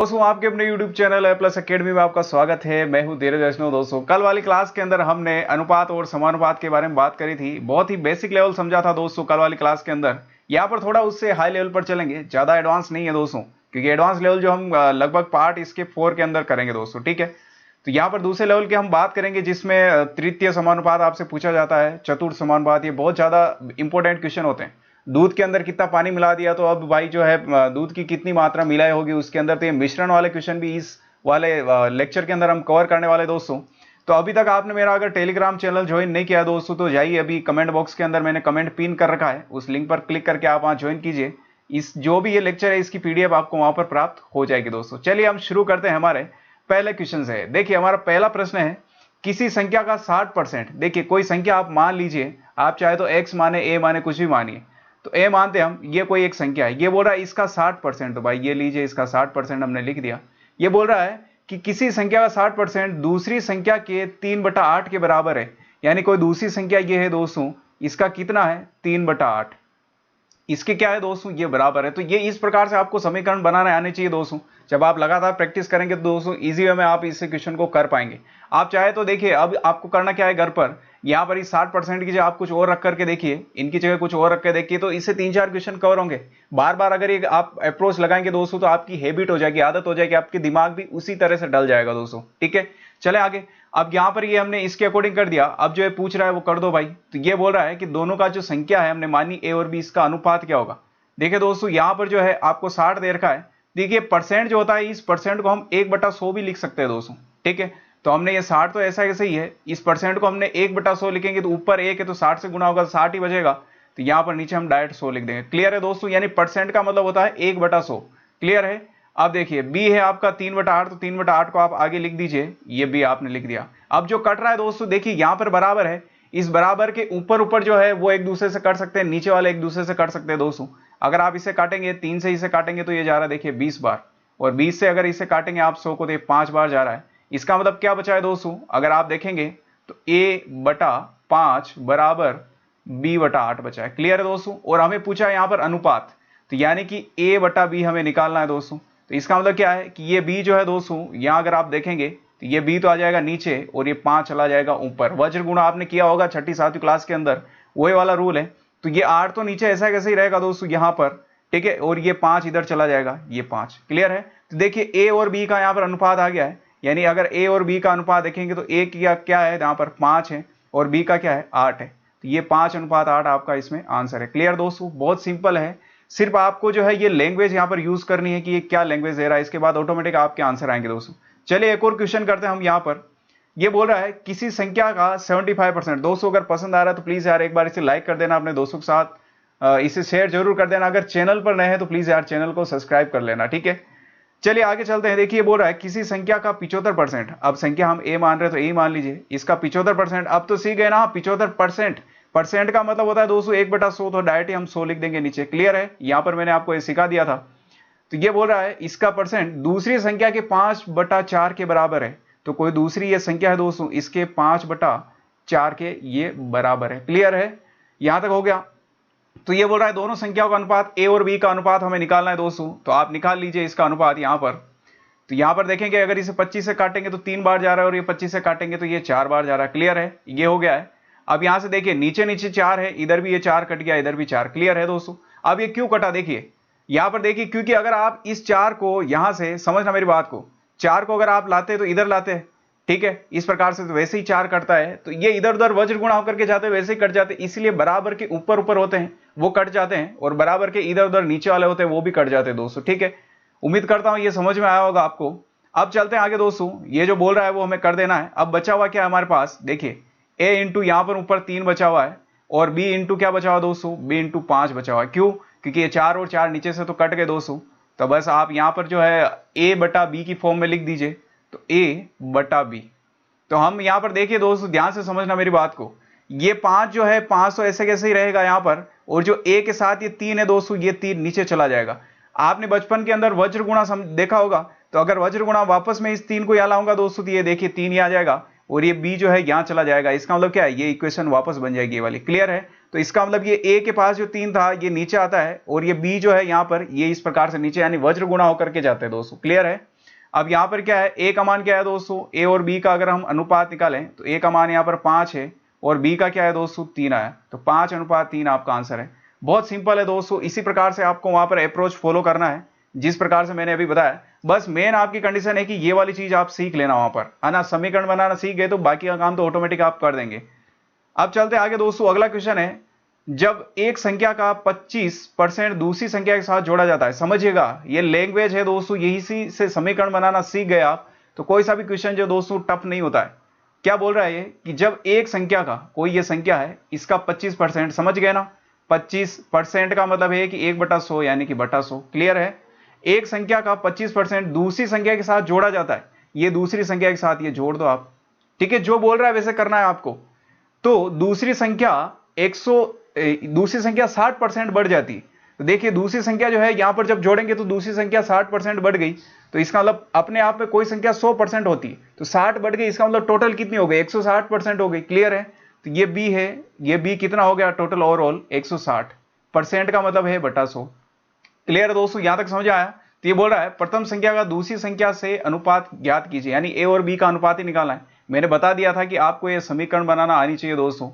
दोस्तों आपके अपने YouTube चैनल है प्लस एकेडमी में आपका स्वागत है। मैं हूं धीरज वैष्णव। दोस्तों कल वाली क्लास के अंदर हमने अनुपात और समानुपात के बारे में बात करी थी। बहुत ही बेसिक लेवल समझा था दोस्तों कल वाली क्लास के अंदर। यहाँ पर थोड़ा उससे हाई लेवल पर चलेंगे, ज्यादा एडवांस नहीं है दोस्तों, क्योंकि एडवांस लेवल जो हम लगभग पार्ट इसके 4 के अंदर करेंगे दोस्तों, ठीक है। तो यहाँ पर दूसरे लेवल के हम बात करेंगे जिसमें तृतीय समानुपात आपसे पूछा जाता है, चतुर्थ समानुपात, ये बहुत ज्यादा इंपॉर्टेंट क्वेश्चन होते हैं। दूध के अंदर कितना पानी मिला दिया तो अब भाई जो है दूध की कितनी मात्रा मिलाई होगी उसके अंदर, तो ये मिश्रण वाले क्वेश्चन भी इस वाले लेक्चर के अंदर हम कवर करने वाले दोस्तों। तो अभी तक आपने मेरा अगर टेलीग्राम चैनल ज्वाइन नहीं किया दोस्तों तो जाइए, अभी कमेंट बॉक्स के अंदर मैंने कमेंट पिन कर रखा है, उस लिंक पर क्लिक करके आप वहां ज्वाइन कीजिए। इस जो भी ये लेक्चर है इसकी पीडीएफ आपको वहां पर प्राप्त हो जाएगी दोस्तों। चलिए हम शुरू करते हैं हमारे पहले क्वेश्चन से। देखिए हमारा पहला प्रश्न है, किसी संख्या का 60%, देखिए कोई संख्या आप मान लीजिए, आप चाहे तो x माने, a माने, कुछ भी मानिए, तो a मानते हम, ये कोई एक संख्या है, ये बोल रहा है इसका 60%, तो भाई ये लीजिए इसका 60% हमने लिख दिया। ये बोल रहा है कि किसी संख्या का 60% दूसरी संख्या के 3/8 के बराबर है, यानी कोई दूसरी संख्या ये है दोस्तों, इसका कितना है 3/8, इसके क्या है दोस्तों ये बराबर है। तो ये इस प्रकार से आपको समीकरण बनाने आने चाहिए दोस्तों। जब आप लगातार प्रैक्टिस करेंगे तो दोस्तों इजी वे में आप इस क्वेश्चन को कर पाएंगे। आप चाहे तो देखिए अब आपको करना क्या है, घर पर यहाँ पर इस 60% की जगह आप कुछ और रख करके देखिए, इनकी जगह कुछ और रख के देखिए, तो इससे 3-4 क्वेश्चन कवर होंगे। बार बार अगर ये आप अप्रोच लगाएंगे दोस्तों तो आपकी हैबिट हो जाएगी, आदत हो जाएगी, आपके दिमाग भी उसी तरह से डल जाएगा दोस्तों, ठीक है। चले आगे। अब यहां पर ये हमने इसके अकॉर्डिंग कर दिया, अब जो है पूछ रहा है वो कर दो भाई। तो ये बोल रहा है कि दोनों का जो संख्या है हमने मानी a और b, इसका अनुपात क्या होगा। देखिए दोस्तों यहां पर जो है आपको 60 दे रखा है। देखिए परसेंट जो होता है, इस परसेंट को हम 1/100 भी लिख सकते हैं दोस्तों, ठीक है। तो हमने ये 60 तो ऐसा कैसे ही है, इस परसेंट को हमने 1/100 लिखेंगे तो ऊपर 1 है तो 60 से गुना होगा तो 60 ही बचेगा, तो यहां पर नीचे हम डायरेक्ट 100 लिख देंगे। क्लियर है दोस्तों, यानी परसेंट का मतलब होता है 1/100। क्लियर है। अब देखिए b है आपका 3/8, तो 3/8 को आप आगे लिख दीजिए, ये b आपने लिख दिया। अब जो कट रहा है दोस्तों, देखिए यहां पर बराबर है, इस बराबर के ऊपर ऊपर जो है वो एक दूसरे से कट सकते हैं, नीचे वाले एक दूसरे से कट सकते हैं दोस्तों। अगर आप इसे काटेंगे 3 से इसे काटेंगे तो ये जा रहा है देखिए 20 बार, और 20 से अगर इसे काटेंगे आप 100 को तो ये 5 बार जा रहा है। इसका मतलब क्या बचा है दोस्तों, अगर आप देखेंगे तो a/5 बराबर b/8 बचा है। क्लियर है दोस्तों। और हमें पूछा है यहां पर अनुपात, तो यानी कि a/b हमें निकालना है दोस्तों। तो इसका मतलब क्या है कि ये b जो है दोस्तों, यहां अगर आप देखेंगे तो ये b तो आ जाएगा नीचे और ये 5 चला जाएगा ऊपर। वज्र गुणा आपने किया होगा 6ठी-7वीं क्लास के अंदर, वही वाला रूल है। तो ये 8 तो नीचे ऐसा कैसे ही रहेगा दोस्तों यहां पर, ठीक है, और ये 5 इधर चला जाएगा, ये 5। क्लियर है। तो देखिए a और b का यहां पर अनुपात आ गया है, यानी अगर a और b का अनुपात देखेंगे तो a की क्या है यहां पर 5 है और b का क्या है 8 है, तो ये 5:8 आपका इसमें आंसर है। क्लियर दोस्तों, बहुत सिंपल है। सिर्फ आपको जो है ये लैंग्वेज यहां पर यूज करनी है कि ये क्या लैंग्वेज दे रहा है, इसके बाद ऑटोमेटिक आपके आंसर आएंगे दोस्तों। चलिए एक और क्वेश्चन करते हैं हम। यहां पर ये बोल रहा है किसी संख्या का 75%। दोस्तों अगर पसंद आ रहा है तो प्लीज यार एक बार इसे लाइक कर देना, अपने दोस्तों के साथ इसे शेयर जरूर कर देना। अगर चैनल पर नए हैं तो प्लीज यार चैनल को सब्सक्राइब कर लेना, ठीक है। चलिए आगे चलते हैं। देखिए बोल रहा है किसी संख्या का 75%, अब संख्या हम a मान रहे हैं तो a मान लीजिए, इसका 75%। अब तो सीख गए ना 75%, परसेंट का मतलब होता है दोस्तों 1/100, तो डायरेक्ट हम 100 लिख देंगे नीचे। क्लियर है, यहां पर मैंने आपको ये सिखा दिया था। तो ये बोल रहा है इसका परसेंट दूसरी संख्या के 5/4 के बराबर है, तो कोई दूसरी ये संख्या है दोस्तों, इसके 5/4 के ये बराबर है। क्लियर है, यहां तक हो गया। तो ये बोल रहा है दोनों संख्याओं का अनुपात a और b का अनुपात हमें निकालना है दोस्तों, तो आप निकाल लीजिए इसका अनुपात यहां पर। तो यहां पर देखेंगे अगर इसे 25 से काटेंगे तो 3 बार जा रहा है और ये 25 से काटेंगे तो ये 4 बार जा रहा है। क्लियर है, ये हो गया है। अब यहां से देखिए नीचे नीचे 4 है, इधर भी ये 4 कट गया, इधर भी 4। क्लियर है दोस्तों। अब ये क्यों कटा, देखिए यहां पर देखिए, क्योंकि अगर आप इस 4 को यहां से, समझना मेरी बात को, 4 को अगर आप लाते तो इधर लाते हैं, ठीक है, इस प्रकार से, तो वैसे ही 4 कटता है, तो ये इधर उधर वज्र गुणा होकर के जाते हैं, वैसे ही कट जाते हैं। इसलिए बराबर के ऊपर ऊपर होते हैं वो कट जाते हैं, और बराबर के इधर उधर नीचे वाले होते हैं वो भी कट जाते हैं दोस्तों, ठीक है। उम्मीद करता हूं ये समझ में आया होगा आपको। अब चलते हैं आगे दोस्तों, ये जो बोल रहा है वो हमें कर देना है। अब बचा हुआ क्या है हमारे पास, देखिए a इंटू यहां पर ऊपर 3 बचा हुआ है, और b इंटू क्या बचा हुआ दोस्तों, b इंटू 5 बचा हुआ है। क्यों, क्योंकि ये 4 और 4 नीचे से तो कट गए दोस्तों। तो बस आप यहां पर जो है a/b की फॉर्म में लिख दीजिए, तो a/b। तो हम यहां पर देखिए दोस्तों, ध्यान से समझना मेरी बात को, ये 5 जो है 5 तो ऐसे कैसे ही रहेगा यहां पर, और जो a के साथ ये 3 है दोस्तों, ये 3 नीचे चला जाएगा। आपने बचपन के अंदर वज्र गुणा देखा होगा, तो अगर वज्र गुणा वापस में इस 3 को यहां लाऊंगा दोस्तों, तो ये देखिए 3 आ जाएगा, और ये b जो है यहां चला जाएगा। इसका मतलब क्या है, ये इक्वेशन वापस बन जाएगी ये वाली। क्लियर है। तो इसका मतलब ये a के पास जो 3 था ये नीचे आता है, और ये b जो है यहां पर ये इस प्रकार से नीचे, यानी वज्र गुणा होकर के जाते हैं दोस्तों। क्लियर है। अब यहाँ पर क्या है, ए का मान क्या है दोस्तों, ए और बी का अगर हम अनुपात निकालें तो ए का मान यहाँ पर 5 है और बी का क्या है दोस्तों 3 आया, तो 5:3 आपका आंसर है। बहुत सिंपल है दोस्तों, इसी प्रकार से आपको वहां पर अप्रोच फॉलो करना है जिस प्रकार से मैंने अभी बताया। बस मेन आपकी कंडीशन है कि ये वाली चीज आप सीख लेना वहां पर, है ना। समीकरण बनाना सीख गए तो बाकी का काम तो ऑटोमेटिक आप कर देंगे। अब चलते आगे दोस्तों, अगला क्वेश्चन है, जब एक संख्या का 25% दूसरी संख्या के साथ जोड़ा जाता है, समझिएगा ये लैंग्वेज है दोस्तों, यही से समीकरण बनाना सीख गए आप तो कोई सा भी क्वेश्चन जो दोस्तों टफ नहीं होता है। क्या बोल रहा है ये कि जब एक संख्या का, कोई ये संख्या है, इसका 25%, समझ गए ना, 25% का मतलब है कि 1/100 यानी कि बटा 100, क्लियर है। एक संख्या का 25% दूसरी संख्या के साथ जोड़ा जाता है, ये दूसरी संख्या के साथ ये जोड़ दो आप, ठीक है। जो बोल रहा है वैसे करना है आपको। तो दूसरी संख्या 60% बढ़ जाती है, तो देखिए दूसरी संख्या जो है यहां पर जब जोड़ेंगे तो दूसरी संख्या 60% बढ़ गई, तो इसका मतलब अपने आप में कोई संख्या 100% होती है, तो 60 बढ़ गई, इसका मतलब टोटल कितनी हो गई, 160% हो गई, क्लियर है। तो ये बी है, ये बी कितना हो गया टोटल ओवरऑल 160%, का मतलब है बटा 100, क्लियर है दोस्तों, यहां तक समझ आया। तो ये बोल रहा है प्रथम संख्या का दूसरी संख्या से अनुपात ज्ञात कीजिए, यानी ए और बी का अनुपात ही निकालना है। मैंने बता दिया था कि आपको ये समीकरण बनाना आनी चाहिए दोस्तों,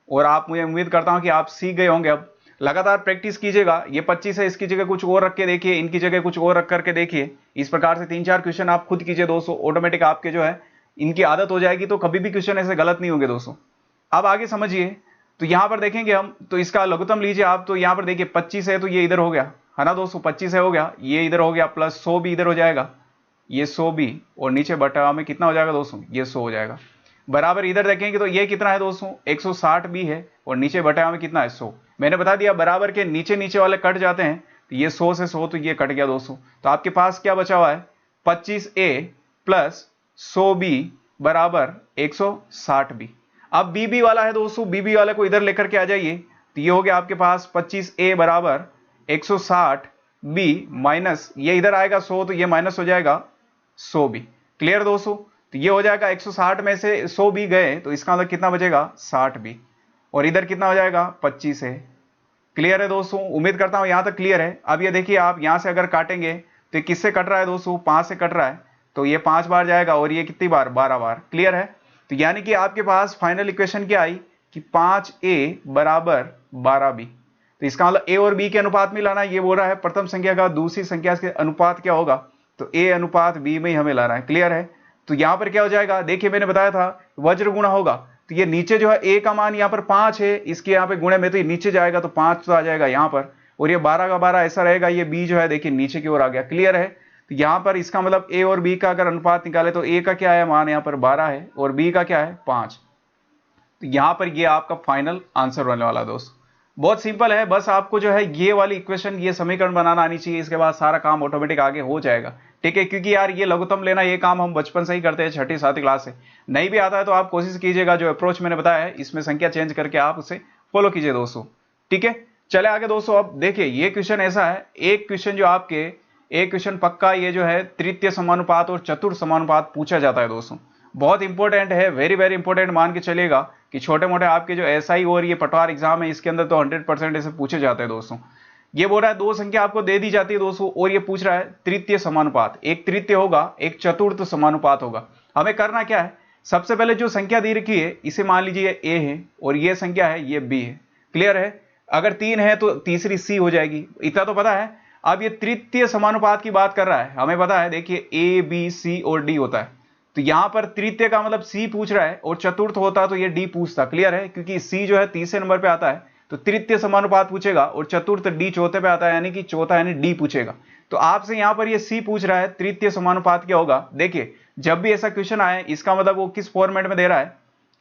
और आप, मुझे उम्मीद करता हूं कि आप सीख गए होंगे। अब लगातार प्रैक्टिस कीजिएगा, ये 25 है, इसकी जगह कुछ और रख के देखिए, इनकी जगह कुछ और रख करके देखिए, इस प्रकार से 3-4 क्वेश्चन आप खुद कीजिए दोस्तों, ऑटोमेटिक आपके जो है इनकी आदत हो जाएगी, तो कभी भी क्वेश्चन ऐसे गलत नहीं होंगे दोस्तों। अब आगे समझिए, तो यहां पर देखेंगे हम, तो इसका लघुत्तम लीजिए आप, तो यहां पर देखिए 25 है तो ये इधर हो गया, है ना दोस्तों, 25 है हो गया, ये इधर हो गया, प्लस 100 भी इधर हो जाएगा, ये 100 भी, और नीचे बटा में कितना हो जाएगा दोस्तों, ये 100 हो जाएगा, बराबर इधर देखेंगे तो ये कितना है दोस्तों 160 भी है, और नीचे बटा में कितना है 100। मैंने बता दिया बराबर के नीचे नीचे वाले कट जाते हैं, तो ये 100 से 100 तो ये कट गया दोस्तों, तो आपके पास क्या बचा हुआ है 25a प्लस 100b बराबर 160b। अब बीबी वाला है दोस्तों, बीबी वाले को इधर लेकर के आ जाइए, तो ये हो गया आपके पास 25a बराबर 160b माइनस, ये इधर आएगा 100 तो ये माइनस हो जाएगा 100b, क्लियर दोस्तों। तो ये हो जाएगा 160 में से 100 भी गए तो इसका मतलब कितना बचेगा 60 भी, और इधर कितना हो जाएगा 25 है, क्लियर है दोस्तों, उम्मीद करता हूं यहां तक क्लियर है। अब ये देखिए आप यहां से अगर काटेंगे तो ये किससे कट रहा है दोस्तों 5 से कट रहा है, तो ये 5 बार जाएगा, और ये कितनी बार 12 बार, क्लियर है। तो यानी कि आपके पास फाइनल इक्वेशन क्या आई कि 5a बराबर 12b, तो इसका मतलब ए और बी के अनुपात में लाना है, ये बोल रहा है प्रथम संख्या का दूसरी संख्या के अनुपात क्या होगा, तो ए अनुपात बी में ही हमें लाना है, क्लियर है। तो यहां पर क्या हो जाएगा, देखिए मैंने बताया था वज्र गुणा होगा, तो ये नीचे जो है ए का मान यहां पर 5 है, इसके यहां पे गुणे में तो ये नीचे जाएगा तो 5 तो आ जाएगा यहां पर, और ये 12 का 12 ऐसा रहेगा, ये बी जो है देखिए नीचे की ओर आ गया, क्लियर है। तो यहां पर इसका मतलब ए और बी का अगर अनुपात निकाले तो ए का क्या है मान यहां पर 12 है और बी का क्या है 5, तो यहां पर ये आपका फाइनल आंसर बनने वाला दोस्त। बहुत सिंपल है, बस आपको जो है ये वाली इक्वेशन, ये समीकरण बनाना आनी चाहिए, इसके बाद सारा काम ऑटोमेटिक आगे हो जाएगा, ठीक है। क्योंकि यार ये लघुत्तम लेना ये काम हम बचपन से ही करते हैं, 6ठी-7ठी क्लास से, नहीं भी आता है तो आप कोशिश कीजिएगा, जो अप्रोच मैंने बताया है इसमें संख्या चेंज करके आप उसे फॉलो कीजिए दोस्तों, ठीक है। चले आगे दोस्तों, अब देखिए ये क्वेश्चन ऐसा है, एक क्वेश्चन जो आपके, एक क्वेश्चन पक्का ये जो है तृतीय समानुपात और चतुर्थ समानुपात पूछा जाता है दोस्तों, बहुत इंपॉर्टेंट है, वेरी वेरी इंपॉर्टेंट, मान के चलिएगा कि छोटे मोटे आपके जो एसआई और ये पटवार एग्जाम है इसके अंदर तो 100% ऐसे पूछे जाते हैं दोस्तों। ये बोल रहा है दो संख्या आपको दे दी जाती है दोस्तों, और ये पूछ रहा है तृतीय समानुपात, एक तृतीय होगा एक चतुर्थ समानुपात होगा। हमें करना क्या है, सबसे पहले जो संख्या दी रखी है इसे मान लीजिए ए है, और ये संख्या है ये बी है, क्लियर है। अगर 3 है तो तीसरी सी हो जाएगी, इतना तो पता है। अब ये तृतीय समानुपात की बात कर रहा है, हमें पता है देखिए ए बी सी और डी होता है, तो यहां पर तृतीय का मतलब सी पूछ रहा है, और चतुर्थ होता तो ये डी पूछता, क्लियर है, क्योंकि सी जो है तीसरे नंबर पे आता है तो तृतीय समानुपात पूछेगा, और चतुर्थ डी चौथे पे आता है, यानी कि चौथा यानी डी पूछेगा। तो आपसे यहां पर ये सी पूछ रहा है तृतीय समानुपात क्या होगा। देखिए जब भी ऐसा क्वेश्चन आए इसका मतलब वो किस फॉर्मेट में दे रहा है,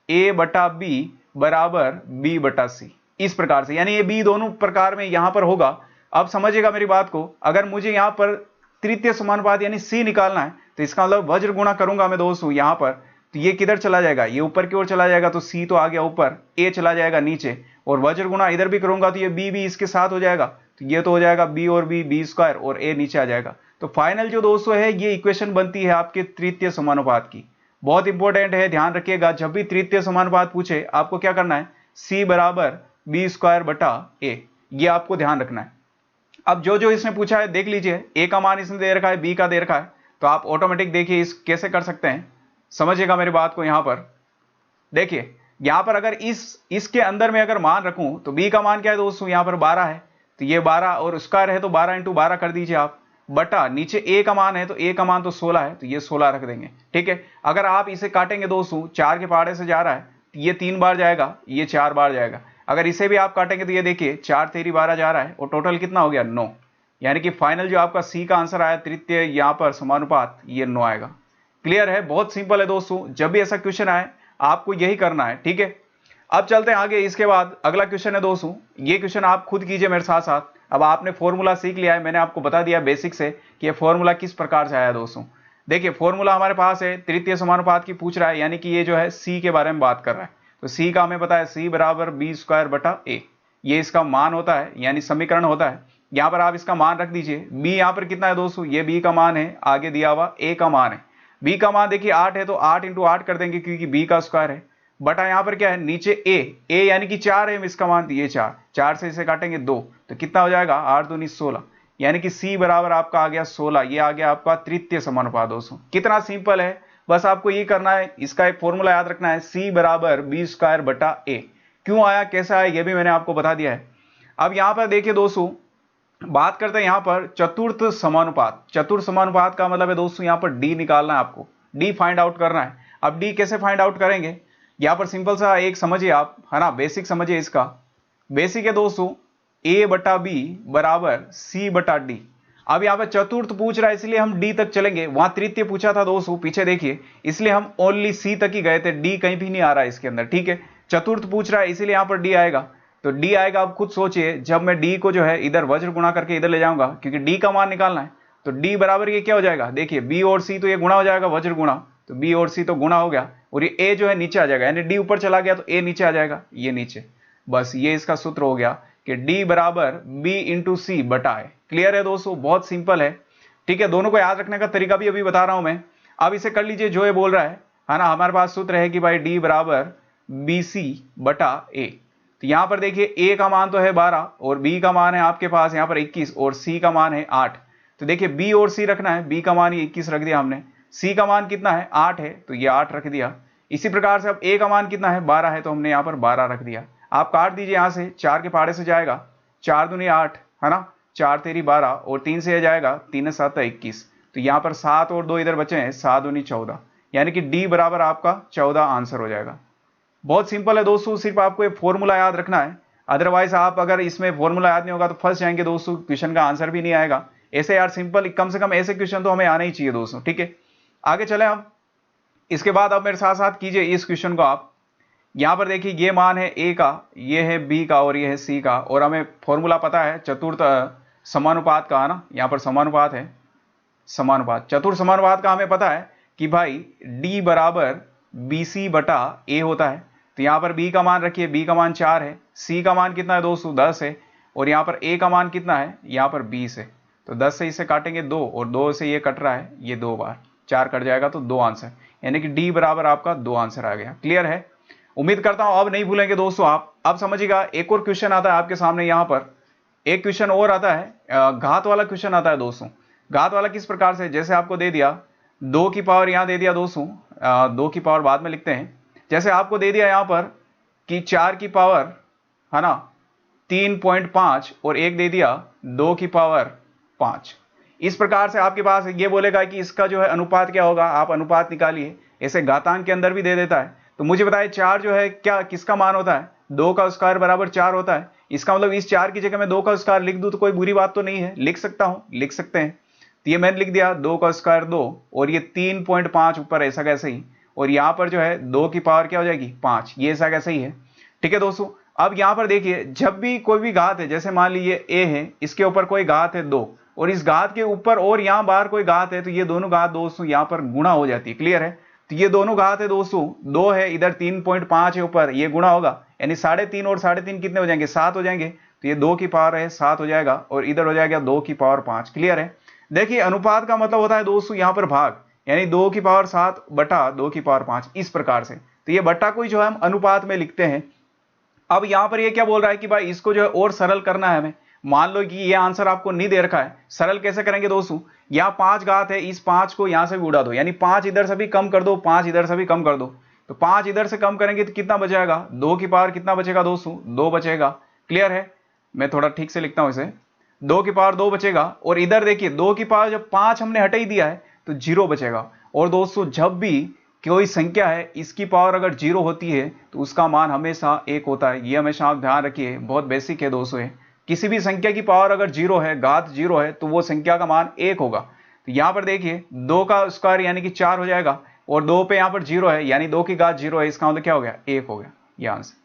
ए बटा बी बराबर बी बटा सी, इस प्रकार से, यानी ये बी दोनों प्रकार में यहां पर होगा। अब समझिएगा मेरी बात को, अगर मुझे यहां पर तृतीय समानुपात यानी सी निकालना है तो इसका मतलब वज्र गुणा करूंगा मैं दोस्तों यहां पर, तो ये किधर चला जाएगा, ये ऊपर की ओर चला जाएगा, तो सी तो आ गया ऊपर, ए चला जाएगा नीचे, और वज्र गुणा इधर भी करूंगा तो ये बी भी इसके साथ हो जाएगा, तो ये तो हो जाएगा बी और बी, बी स्क्वायर, और ए नीचे आ जाएगा। तो फाइनल जो दोस्तों है ये इक्वेशन बनती है आपके तृतीय समानुपात की, बहुत इंपॉर्टेंट है, ध्यान रखिएगा, जब भी तृतीय समानुपात पूछे आपको क्या करना है, सी बराबर बी स्क्वायर बटा ए, ये आपको ध्यान रखना है। अब जो जो इसने पूछा है देख लीजिए, ए का मान इसने दे रखा है, बी का दे रखा है, तो आप ऑटोमेटिक देखिए इस कैसे कर सकते हैं, समझिएगा मेरी बात को। यहां पर देखिए, यहां पर अगर इसके अंदर में अगर मान रखूं तो b का मान क्या है दोस्तों, यहां पर 12 है, तो ये 12 और स्क्वायर है तो 12 इंटू 12 कर दीजिए आप, बटा नीचे a का मान है तो a का मान तो 16 है, तो ये 16 रख देंगे। ठीक है, अगर आप इसे काटेंगे दोस्तों, 4 के पहाड़े से जा रहा है तो ये 3 बार जाएगा, ये 4 बार जाएगा। अगर इसे भी आप काटेंगे तो ये देखिए 4 तेरी 12 जा रहा है और टोटल कितना हो गया 9, यानी कि फाइनल जो आपका सी का आंसर आया तृतीय यहां पर समानुपात, ये 9 आएगा। क्लियर है, बहुत सिंपल है दोस्तों, जब भी ऐसा क्वेश्चन आए आपको यही करना है। ठीक है, अब चलते हैं आगे। इसके बाद अगला क्वेश्चन है दोस्तों, ये क्वेश्चन आप खुद कीजिए मेरे साथ साथ। अब आपने फॉर्मूला सीख लिया है, मैंने आपको बता दिया बेसिक से कि ये फॉर्मूला किस प्रकार से आया दोस्तों। देखिए फॉर्मूला हमारे पास है, तृतीय समानुपात की पूछ रहा है, यानी कि ये जो है सी के बारे में बात कर रहा है, तो सी का हमें पता है सी बराबर बी स्क्वायर बटा ए, ये इसका मान होता है, यानी समीकरण होता है। यहां पर आप इसका मान रख दीजिए, बी यहां पर कितना है दोस्तों, ये बी का मान है, आगे दिया हुआ ए का मान है। बी का मान देखिए 8 है, तो 8 इंटू 8 कर देंगे क्योंकि बी का स्क्वायर है, बटा यहां पर क्या है नीचे ए यानी कि 4 है इसका मान, ये 4 से इसे काटेंगे 2, तो कितना हो जाएगा 8 दूनी 16, यानी कि सी बराबर आपका आ गया 16, ये आ गया आपका तृतीय समानुपात दोस्तों। कितना सिंपल है, बस आपको ये करना है, इसका एक फॉर्मूला याद रखना है, सी बराबर बी स्क्वायर बटा ए। क्यों आया कैसा आया ये भी मैंने आपको बता दिया है। अब यहां पर देखिए दोस्तों, बात करते हैं यहां पर चतुर्थ समानुपात। चतुर्थ समानुपात का मतलब है दोस्तों यहां पर डी निकालना है आपको, डी फाइंड आउट करना है। अब डी कैसे फाइंड आउट करेंगे, यहां पर सिंपल सा एक समझिए आप, है ना, बेसिक समझिए इसका। बेसिक है दोस्तों a बटा बी बराबर सी बटा डी। अब यहां पर चतुर्थ पूछ रहा है इसलिए हम डी तक चलेंगे, वहां तृतीय पूछा था दोस्तों पीछे देखिए, इसलिए हम ओनली सी तक ही गए थे, डी कहीं भी नहीं आ रहा है इसके अंदर। ठीक है, चतुर्थ पूछ रहा है इसीलिए यहां पर डी आएगा, तो डी आएगा। आप खुद सोचिए, जब मैं डी को जो है इधर वज्र गुणा करके इधर ले जाऊंगा क्योंकि डी का मान निकालना है, तो डी बराबर ये क्या हो जाएगा, देखिए बी और सी तो ये गुणा हो जाएगा, वज्र गुणा, तो बी और सी तो गुणा हो गया, और ये ए जो है नीचे आ जाएगा, यानी डी ऊपर चला गया तो ए नीचे आ जाएगा, ये नीचे। बस ये इसका सूत्र हो गया कि डी बराबर बी इंटू सी बटा है। क्लियर है दोस्तों, बहुत सिंपल है। ठीक है, दोनों को याद रखने का तरीका भी अभी बता रहा हूं मैं। अब इसे कर लीजिए जो ये बोल रहा है ना, हमारे पास सूत्र है कि भाई डी बराबर बी सी बटा ए। तो यहां पर देखिए ए का मान तो है 12 और बी का मान है आपके पास यहां पर 21 और सी का मान है 8। तो देखिए बी और सी रखना है, बी का मान ही 21 रख दिया हमने, सी का मान कितना है 8 है तो ये 8 रख दिया। इसी प्रकार से अब ए का मान कितना है 12 है तो हमने यहां पर 12 रख दिया। आप काट दीजिए यहां से, 4 के पहाड़े से जाएगा, 4 दूनी 8 है ना, 4 तेरी 12 और 3 से जाएगा, 3 7 21, तो यहां पर 7 और 2 इधर बचे हैं, 7 दूनी 14, यानी कि डी बराबर आपका 14 आंसर हो जाएगा। बहुत सिंपल है दोस्तों, सिर्फ आपको एक फॉर्मूला याद रखना है, अदरवाइज आप अगर इसमें फॉर्मूला याद नहीं होगा तो फंस जाएंगे दोस्तों, क्वेश्चन का आंसर भी नहीं आएगा। ऐसे यार सिंपल, कम से कम ऐसे क्वेश्चन तो हमें आने ही चाहिए दोस्तों। ठीक है, आगे चले हम। इसके बाद आप मेरे साथ साथ कीजिए इस क्वेश्चन को। आप यहां पर देखिए ये मान है ए का, ये है बी का और ये है सी का, और हमें फॉर्मूला पता है चतुर्थ समानुपात का, है ना, यहां पर समानुपात है, समानुपात चतुर्थ समानुपात का हमें पता है कि भाई डी बराबर बी सी बटा ए होता है। तो यहां पर बी का मान रखिए, बी का मान 4 है, सी का मान कितना है दोस्तों 10 है, और यहां पर ए का मान कितना है यहां पर 20 है। तो 10 से इसे काटेंगे 2 और 2 से ये कट रहा है, ये 2 बार 4 कट जाएगा तो 2 आंसर, यानी कि डी बराबर आपका 2 आंसर आ गया। क्लियर है, उम्मीद करता हूं अब नहीं भूलेंगे दोस्तों आप। अब समझिएगा एक और क्वेश्चन आता है आपके सामने, यहां पर एक क्वेश्चन और आता है, घात वाला क्वेश्चन आता है दोस्तों। घात वाला किस प्रकार से, जैसे आपको दे दिया 2 की पावर यहां दे दिया दोस्तों, 2 की पावर बाद में लिखते हैं, जैसे आपको दे दिया यहां पर कि 4 की पावर, है ना, 3.5 और एक दे दिया 2 की पावर 5। इस प्रकार से आपके पास ये बोलेगा कि इसका जो है अनुपात क्या होगा, आप अनुपात निकालिए। ऐसे घातांक के अंदर भी दे देता है, तो मुझे बताइए 4 जो है क्या किसका मान होता है, 2 का स्क्वायर बराबर 4 होता है। इसका मतलब इस 4 की जगह मैं 2 का स्क्वायर लिख दूं तो कोई बुरी बात तो नहीं है, लिख सकता हूं, लिख सकते हैं। तो ये मैंने लिख दिया 2 का स्क्वायर 2 और ये 3.5 ऊपर ऐसा कैसे ही, और यहां पर जो है 2 की पावर क्या हो जाएगी 5, ये ऐसा कैसे ही है। ठीक है दोस्तों, अब यहां पर देखिए जब भी कोई भी घात है, जैसे मान लीजिए ए है, इसके ऊपर कोई घात है 2 और इस घात के ऊपर और यहां बाहर कोई घात है, तो ये दोनों घात दोस्तों यहां पर गुणा हो जाती है। क्लियर है, तो ये दोनों घात है दोस्तों, 2 है इधर 3.5 है ऊपर, ये गुणा होगा, यानी 3.5 और 3.5 कितने हो जाएंगे 7 हो जाएंगे, तो ये 2 की पावर है 7 हो जाएगा और इधर हो जाएगा 2 की पावर 5। क्लियर है, देखिए अनुपात का मतलब होता है दोस्तों यहां पर भाग, यानी 2 की पावर 7 बटा 2 की पावर 5, इस प्रकार से। तो ये बट्टा कोई जो है हम अनुपात में लिखते हैं। अब यहां पर ये क्या बोल रहा है कि भाई इसको जो है और सरल करना है हमें, मान लो कि ये आंसर आपको नहीं दे रखा है, सरल कैसे करेंगे दोस्तों, यहाँ 5 घात है, इस 5 को यहां से भी उड़ा दो, यानी 5 इधर से भी कम कर दो, 5 इधर से भी कम कर दो, तो 5 इधर से कम करेंगे तो कितना बचेगा, 2 की पावर कितना बचेगा दोस्तों, 2 बचेगा। क्लियर है, मैं थोड़ा ठीक से लिखता हूं इसे, 2 की पावर 2 बचेगा, और इधर देखिए 2 की पावर जब 5 हमने हटा ही दिया है तो 0 बचेगा। और दोस्तों जब भी कोई संख्या है इसकी पावर अगर 0 होती है तो उसका मान हमेशा 1 होता है, ये हमेशा आप ध्यान रखिए, बहुत बेसिक है दोस्तों। किसी भी संख्या की पावर अगर 0 है, घात 0 है, तो वो संख्या का मान 1 होगा। तो यहां पर देखिए 2 का स्क्वायर यानी कि 4 हो जाएगा, और 2 पे यहां पर 0 है यानी 2 की घात 0 है, इसका मतलब क्या हो गया, 1 हो गया ये आंसर।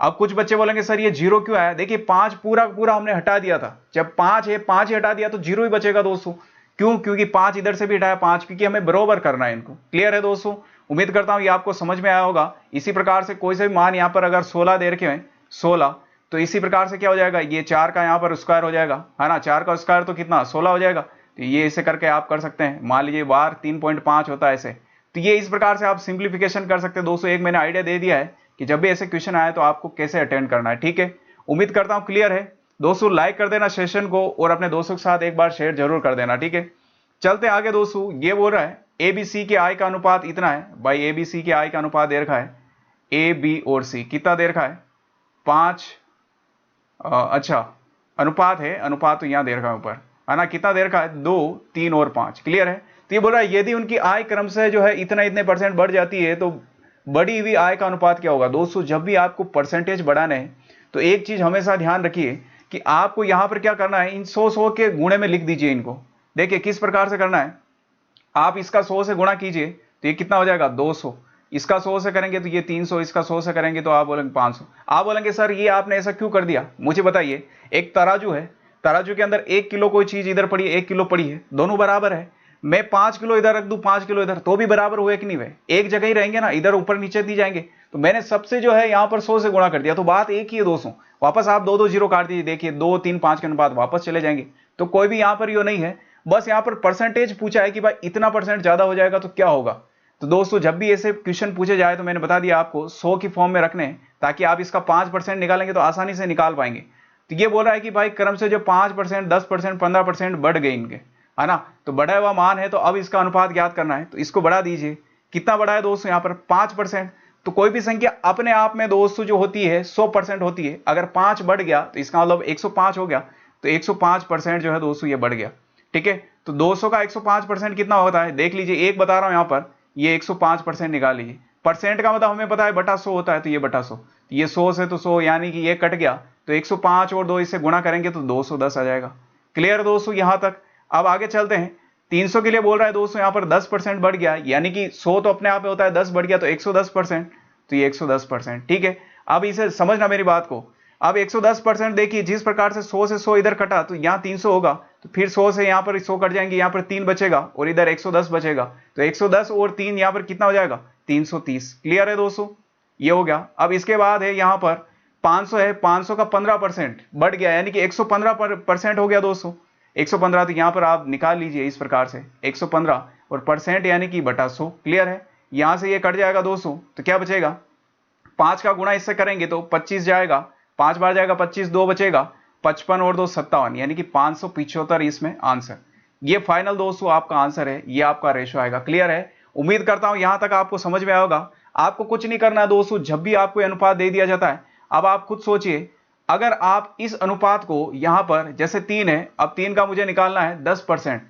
अब कुछ बच्चे बोलेंगे सर ये 0 क्यों आया, देखिए 5 पूरा पूरा हमने हटा दिया था, जब 5 है 5 ही हटा दिया तो 0 ही बचेगा दोस्तों। क्यों, क्योंकि 5 इधर से भी हटाया 5, क्योंकि हमें बराबर करना है इनको। क्लियर है दोस्तों, उम्मीद करता हूं ये आपको समझ में आया होगा। इसी प्रकार से कोई से भी मान यहां पर अगर 16 दे रखे हैं 16, तो इसी प्रकार से क्या हो जाएगा, ये 4 का यहां पर स्क्वायर हो जाएगा, है ना, 4 का स्क्वायर तो कितना 16 हो जाएगा। तो ये ऐसे करके आप कर सकते हैं, मान लीजिए बार 3.5 होता है ऐसे, तो ये इस प्रकार से आप सिंप्लीफिकेशन कर सकते हैं दोस्तों। एक मैंने आइडिया दे दिया है कि जब भी ऐसे क्वेश्चन आए तो आपको कैसे अटेंड करना है। ठीक है, उम्मीद करता हूं क्लियर है दोस्तों। लाइक कर देना सेशन को और अपने दोस्तों के साथ एक बार शेयर जरूर कर देना। ठीक है, चलते आगे दोस्तों। ये बोल रहा है एबीसी के आई का अनुपात इतना है, भाई एबीसी के आई का अनुपात दे रखा है, ए बी और सी कितना दे रखा है 5, अच्छा अनुपात है, अनुपात तो यहां दे रखा है ऊपर, है ना, कितना दे रखा है 2, 3 और 5। क्लियर है, तो ये बोल रहा है यदि उनकी आय क्रम से जो है इतना इतने परसेंट बढ़ जाती है तो बढ़ी हुई आय का अनुपात क्या होगा। दोस्तों जब भी आपको परसेंटेज बढ़ाना है तो एक चीज हमेशा ध्यान रखिए कि आपको यहां पर क्या करना है, इन 100 के गुणे में लिख दीजिए इनको। देखिए किस प्रकार से करना है, आप इसका 100 से गुणा कीजिए तो ये कितना हो जाएगा 200, इसका 100 से करेंगे तो ये 300, इसका 100 से करेंगे तो आप बोलेंगे 500। आप बोलेंगे सर ये आपने ऐसा क्यों कर दिया, मुझे बताइए। एक तराजू है, तराजू के अंदर 1 किलो कोई चीज इधर पड़ी है, 1 किलो पड़ी है, दोनों बराबर है। मैं 5 किलो इधर रख दूं, 5 किलो इधर, तो भी बराबर हुए कि नहीं हुए, एक जगह ही रहेंगे ना, इधर ऊपर नीचे दी जाएंगे। तो मैंने सबसे जो है यहां पर 100 से गुणा कर दिया, तो बात एक ही है 200। वापस आप 2 2 जीरो काट दीजिए, देखिए 2 3 5 के अनुपात वापस चले जाएंगे। तो कोई भी यहां पर यो नहीं है, बस यहां पर परसेंटेज पूछा है कि भाई इतना परसेंट ज्यादा हो जाएगा तो क्या होगा। तो दोस्तों जब भी ऐसे क्वेश्चन पूछे जाए तो मैंने बता दिया आपको 100 की फॉर्म में रखने हैं, ताकि आप इसका 5% निकालेंगे तो आसानी से निकाल पाएंगे। तो ये बोल रहा है कि भाई क्रम से जो 5%, 10%, 15% बढ़ गए इनके, है ना, तो बढ़ा हुआ मान है, तो अब इसका अनुपात ज्ञात करना है, तो इसको बढ़ा दीजिए। कितना बढ़ा है दोस्तों यहाँ पर 5%। तो कोई भी संख्या अपने आप में दोस्तों जो होती है 100% होती है, अगर 5 बढ़ गया तो इसका मतलब 105 हो गया, तो 105% जो है दोस्तों ये बढ़ गया। ठीक है, तो 200 का 105% कितना होता है, देख लीजिए, एक बता रहा हूं यहां पर, ये 105% निकाल लीजिए। परसेंट का मतलब हमें पता है बटा 100 होता है, तो ये बटा 100, ये 100 से तो 100 यानी कि ये कट गया, तो 105 और 2 इससे गुणा करेंगे तो 210 आ जाएगा। क्लियर दोस्तों यहां तक। अब आगे चलते हैं, 300 के लिए बोल रहा है दोस्तों यहां पर 10% बढ़ गया, यानी कि 100 तो अपने आप में होता है, 10 बढ़ गया तो 110%, तो ये 110%। ठीक है, अब इसे समझना मेरी बात को। अब 110% देखिए, जिस प्रकार से 100 से 100 इधर कटा तो यहां 300 होगा, तो फिर 100 से यहां पर 100 कट जाएंगे, यहां पर 3 बचेगा और इधर 110 बचेगा, तो 110 और 3 यहां पर कितना हो जाएगा 330। क्लियर है दोस्तों, ये हो गया। अब इसके बाद है यहां पर 500 है, 500 का 15% बढ़ गया, यानी कि 115% हो गया दोस्तों। 115 तो यहां पर आप निकाल लीजिए इस प्रकार से, 115 और परसेंट यानी कि बटा 100। क्लियर है, यहां से ये कट जाएगा दोस्तों, तो क्या बचेगा, 5 का गुणा इससे करेंगे तो 25 जाएगा, 5 बार जाएगा 25, 2 बचेगा, 55 और 2 57, यानी कि 575 इसमें आंसर। ये फाइनल दोस्तों आपका आंसर है, ये आपका रेशो आएगा। क्लियर है, उम्मीद करता हूं यहां तक आपको समझ में आया होगा। आपको कुछ नहीं करना है दोस्तों, जब भी आपको अनुपात दे दिया जाता है, अब आप खुद सोचिए, अगर आप इस अनुपात को यहां पर जैसे 3 है, अब 3 का मुझे निकालना है 10%,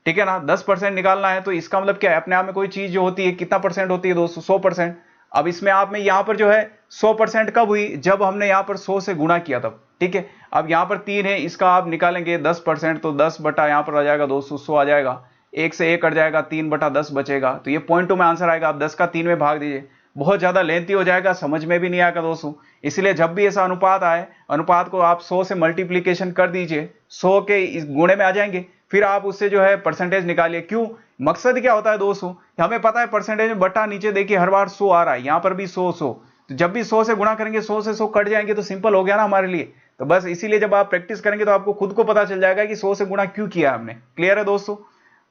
ठीक है ना, 10% निकालना है, तो इसका मतलब क्या है, अपने आप में कोई चीज जो होती है कितना परसेंट होती है दोस्तों 100%। अब इसमें आप में यहां पर जो है 100% कब हुई, जब हमने यहां पर 100 से गुणा किया तब। ठीक है, अब यहां पर 3 है, इसका आप निकालेंगे 10%, तो 10 बटा यहां पर आ जाएगा दोस्तों 100 आ जाएगा, 1 से 1 कट जाएगा, 3 बटा 10 बचेगा, तो ये पॉइंट 2 में आंसर आएगा। आप 10 का 3 में भाग दीजिए, बहुत ज्यादा लेंथी हो जाएगा, समझ में भी नहीं आएगा दोस्तों। इसलिए जब भी ऐसा अनुपात आए, अनुपात को आप 100 से मल्टीप्लीकेशन कर दीजिए, 100 के इस गुणे में आ जाएंगे, फिर आप उससे जो है परसेंटेज निकालिए। क्यों, मकसद क्या होता है दोस्तों, हमें पता है परसेंटेज में बटा नीचे देखिए हर बार 100 आ रहा है, यहां पर भी 100 100, तो जब भी 100 से गुणा करेंगे 100 से 100 कट जाएंगे, तो सिंपल हो गया ना हमारे लिए। तो बस इसीलिए जब आप प्रैक्टिस करेंगे तो आपको खुद को पता चल जाएगा कि 100 से गुणा क्यों किया हमने। क्लियर है दोस्तों,